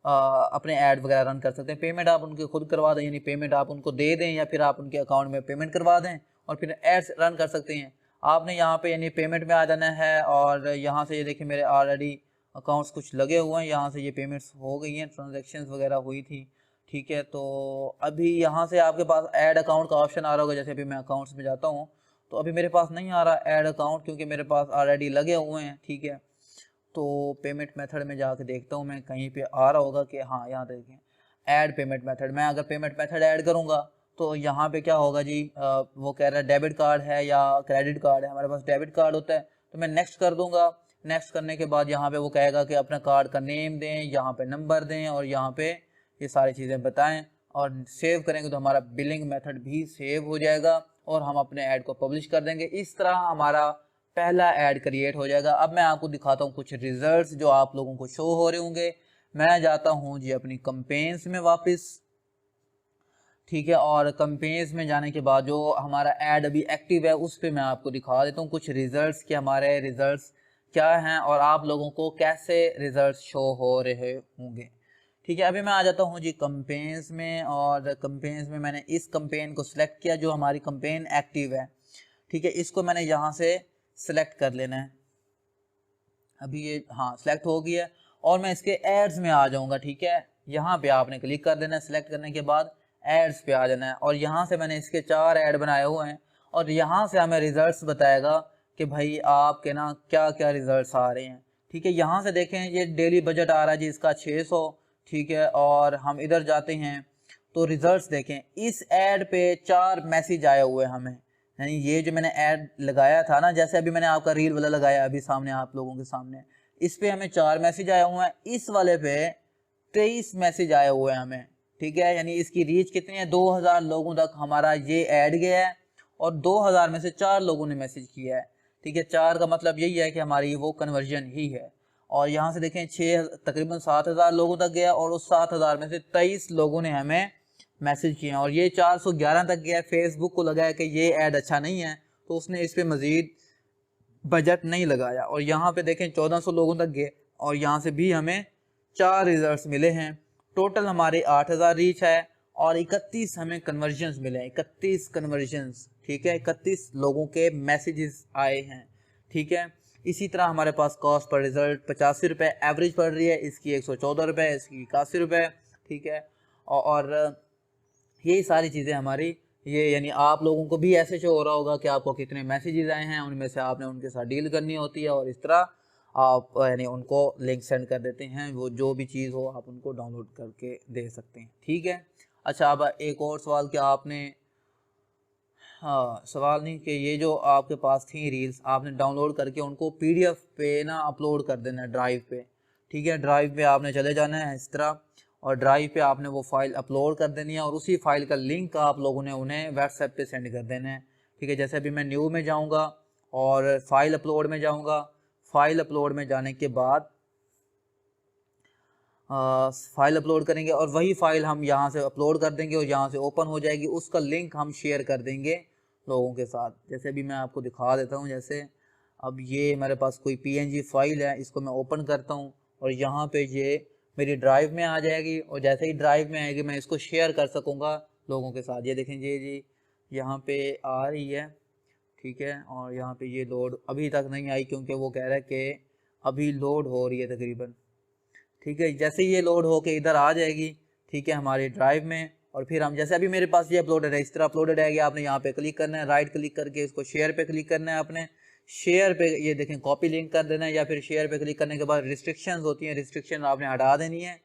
अपने ऐड वगैरह रन कर सकते हैं। पेमेंट आप उनके खुद करवा दें, यानी पेमेंट आप उनको दे दें, या फिर आप उनके अकाउंट में पेमेंट करवा दें और फिर एड्स रन कर सकते हैं। आपने यहाँ पे यानी पेमेंट में आ जाना है, और यहाँ से ये देखिए मेरे ऑलरेडी अकाउंट्स कुछ लगे हुए हैं, यहाँ से ये पेमेंट्स हो गई हैं, ट्रांजैक्शंस वगैरह हुई थी, ठीक है। तो अभी यहाँ से आपके पास ऐड अकाउंट का ऑप्शन आ रहा होगा। जैसे अभी मैं अकाउंट्स में जाता हूँ तो अभी मेरे पास नहीं आ रहा ऐड अकाउंट, क्योंकि मेरे पास ऑलरेडी लगे हुए हैं, ठीक है। तो पेमेंट मेथड में जाके देखता हूँ मैं, कहीं पे आ रहा होगा कि हाँ, यहाँ देखें ऐड पेमेंट मेथड। मैं अगर पेमेंट मेथड ऐड करूँगा तो यहाँ पे क्या होगा जी, वो कह रहा है डेबिट कार्ड है या क्रेडिट कार्ड है। हमारे पास डेबिट कार्ड होता है तो मैं नेक्स्ट कर दूँगा। नेक्स्ट करने के बाद यहाँ पे वो कहेगा कि अपना कार्ड का नेम दें, यहाँ पे नंबर दें, और यहाँ पे ये सारी चीज़ें बताएं, और सेव करेंगे तो हमारा बिलिंग मेथड भी सेव हो जाएगा और हम अपने ऐड को पब्लिश कर देंगे। इस तरह हमारा पहला ऐड क्रिएट हो जाएगा। अब मैं आपको दिखाता हूँ कुछ रिजल्ट्स जो आप लोगों को शो हो रहे होंगे। मैं जाता हूँ जी अपनी कंपेन्स में वापस, ठीक है। और कंपेन्स में जाने के बाद जो हमारा ऐड अभी एक्टिव है उस पर मैं आपको दिखा देता हूँ कुछ रिजल्ट्स कि हमारे रिजल्ट्स क्या हैं और आप लोगों को कैसे रिजल्ट्स शो हो रहे होंगे, ठीक है। अभी मैं आ जाता हूँ जी कंपेन्स में, और कंपेन्स में मैंने इस कंपेन को सिलेक्ट किया जो हमारी कंपेन एक्टिव है, ठीक है। इसको मैंने यहाँ से सिलेक्ट कर लेना है। अभी ये हाँ सिलेक्ट हो गया है, और मैं इसके एड्स में आ जाऊँगा, ठीक है। यहाँ पे आपने क्लिक कर देना है। सिलेक्ट करने के बाद एड्स पे आ जाना है, और यहाँ से मैंने इसके 4 ऐड बनाए हुए हैं, और यहाँ से हमें रिजल्ट्स बताएगा कि भाई आपके ना क्या क्या रिजल्ट्स आ रहे हैं, ठीक है। यहाँ से देखें ये डेली बजट आ रहा है जी इसका 600, ठीक है। और हम इधर जाते हैं तो रिजल्ट्स देखें, इस ऐड पे 4 मैसेज आए हुए हमें, यानी ये जो मैंने ऐड लगाया था ना, जैसे अभी मैंने आपका रील वाला लगाया अभी सामने आप लोगों के सामने, इस पे हमें 4 मैसेज आए हुए हैं। इस वाले पे 23 मैसेज आए हुए हैं हमें, ठीक है। यानी इसकी रीच कितनी है, 2000 लोगों तक हमारा ये ऐड गया है, और 2000 में से 4 लोगों ने मैसेज किया है, ठीक है। 4 का मतलब यही है कि हमारी वो कन्वर्जन ही है। और यहाँ से देखें 6 तकरीबन 7000 लोगों तक गया, और उस 7000 में से 23 लोगों ने हमें मैसेज किए, और ये 411 तक गया। फेसबुक को लगा है कि ये ऐड अच्छा नहीं है तो उसने इस पर मज़ीद बजट नहीं लगाया, और यहाँ पे देखें 1400 लोगों तक गए, और यहाँ से भी हमें 4 रिजल्ट्स मिले हैं। टोटल हमारे 8000 रीच है, और 31 हमें कन्वर्जन्स मिले हैं, 31 कन्वर्जन्स, ठीक है। 31 लोगों के मैसेजेस आए हैं, ठीक है। इसी तरह हमारे पास कॉस्ट पर रिजल्ट 85 रुपये एवरेज पड़ रही है, इसकी 114 रुपये, इसकी 81 रुपये, ठीक है। और ये सारी चीज़ें हमारी ये, यानी आप लोगों को भी ऐसे शो हो रहा होगा कि आपको कितने मैसेजेस आए हैं, उनमें से आपने उनके साथ डील करनी होती है, और इस तरह आप यानी उनको लिंक सेंड कर देते हैं, वो जो भी चीज़ हो आप उनको डाउनलोड करके दे सकते हैं, ठीक है। अच्छा, अब एक और सवाल कि आपने, हाँ सवाल नहीं, कि ये जो आपके पास थी रील्स आपने डाउनलोड करके उनको PDF पे ना अपलोड कर देना है ड्राइव पे, ठीक है। ड्राइव पे आपने चले जाना है इस तरह, और ड्राइव पे आपने वो फाइल अपलोड कर देनी है, और उसी फाइल का लिंक आप लोगों ने उन्हें व्हाट्सएप पे सेंड कर देना है, ठीक है। जैसे अभी मैं न्यू में जाऊंगा और फाइल अपलोड में जाऊंगा। फाइल अपलोड में जाने के बाद फाइल अपलोड करेंगे, और वही फाइल हम यहाँ से अपलोड कर देंगे और यहाँ से ओपन हो जाएगी। उसका लिंक हम शेयर कर देंगे लोगों के साथ। जैसे अभी मैं आपको दिखा देता हूँ, जैसे अब ये मेरे पास कोई PNG फाइल है, इसको मैं ओपन करता हूँ और यहाँ पे ये मेरी ड्राइव में आ जाएगी, और जैसे ही ड्राइव में आएगी मैं इसको शेयर कर सकूँगा लोगों के साथ। ये देखें जी यहाँ पे आ रही है, ठीक है। और यहाँ पे ये लोड अभी तक नहीं आई, क्योंकि वो कह रहा है कि अभी लोड हो रही है तकरीबन, ठीक है। जैसे ये लोड होके इधर आ जाएगी, ठीक है, हमारी ड्राइव में, और फिर हम जैसे अभी मेरे पास ये अपलोडेड है, इस तरह अपलोडेड है, आपने यहाँ पे क्लिक करना है, राइट क्लिक करके इसको शेयर पे क्लिक करना है। आपने शेयर पे ये देखें कॉपी लिंक कर देना है, या फिर शेयर पे क्लिक करने के बाद रिस्ट्रिक्शंस होती हैं, रिस्ट्रिक्शन आपने हटा देनी है।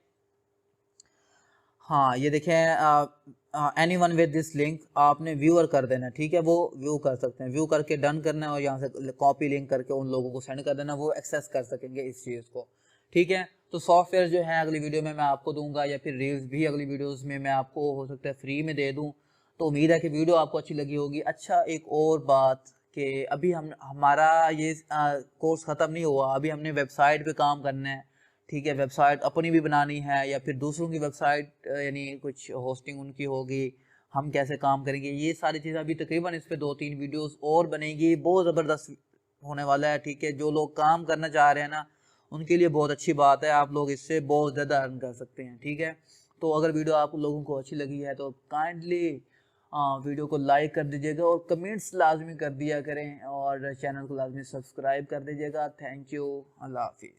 हाँ ये देखें, any one with this link आपने व्यूअर कर देना, ठीक है, वो व्यू कर सकते हैं, व्यू करके डन करना है और यहाँ से कॉपी लिंक करके उन लोगों को सेंड कर देना, वो एक्सेस कर सकेंगे इस चीज़ को, ठीक है। तो सॉफ्टवेयर जो है अगली वीडियो में मैं आपको दूंगा, या फिर रील्स भी अगली वीडियोस में मैं आपको हो सकता है फ्री में दे दूं। तो उम्मीद है कि वीडियो आपको अच्छी लगी होगी। अच्छा एक और बात कि अभी हमारा ये कोर्स ख़त्म नहीं हुआ, अभी हमने वेबसाइट पे काम करना है, ठीक है। वेबसाइट अपनी भी बनानी है या फिर दूसरों की वेबसाइट, यानी कुछ होस्टिंग उनकी होगी, हम कैसे काम करेंगे, ये सारी चीज़ें अभी तकरीबन इस पे 2-3 वीडियोस और बनेगी, बहुत ज़बरदस्त होने वाला है, ठीक है। जो लोग काम करना चाह रहे हैं ना, उनके लिए बहुत अच्छी बात है, आप लोग इससे बहुत ज़्यादा अर्न कर सकते हैं, ठीक है। तो अगर वीडियो आप लोगों को अच्छी लगी है तो काइंडली वीडियो को लाइक कर दीजिएगा और कमेंट्स लाजमी कर दिया करें, और चैनल को लाजमी सब्सक्राइब कर दीजिएगा। थैंक यू, अल्लाह हाफिज़।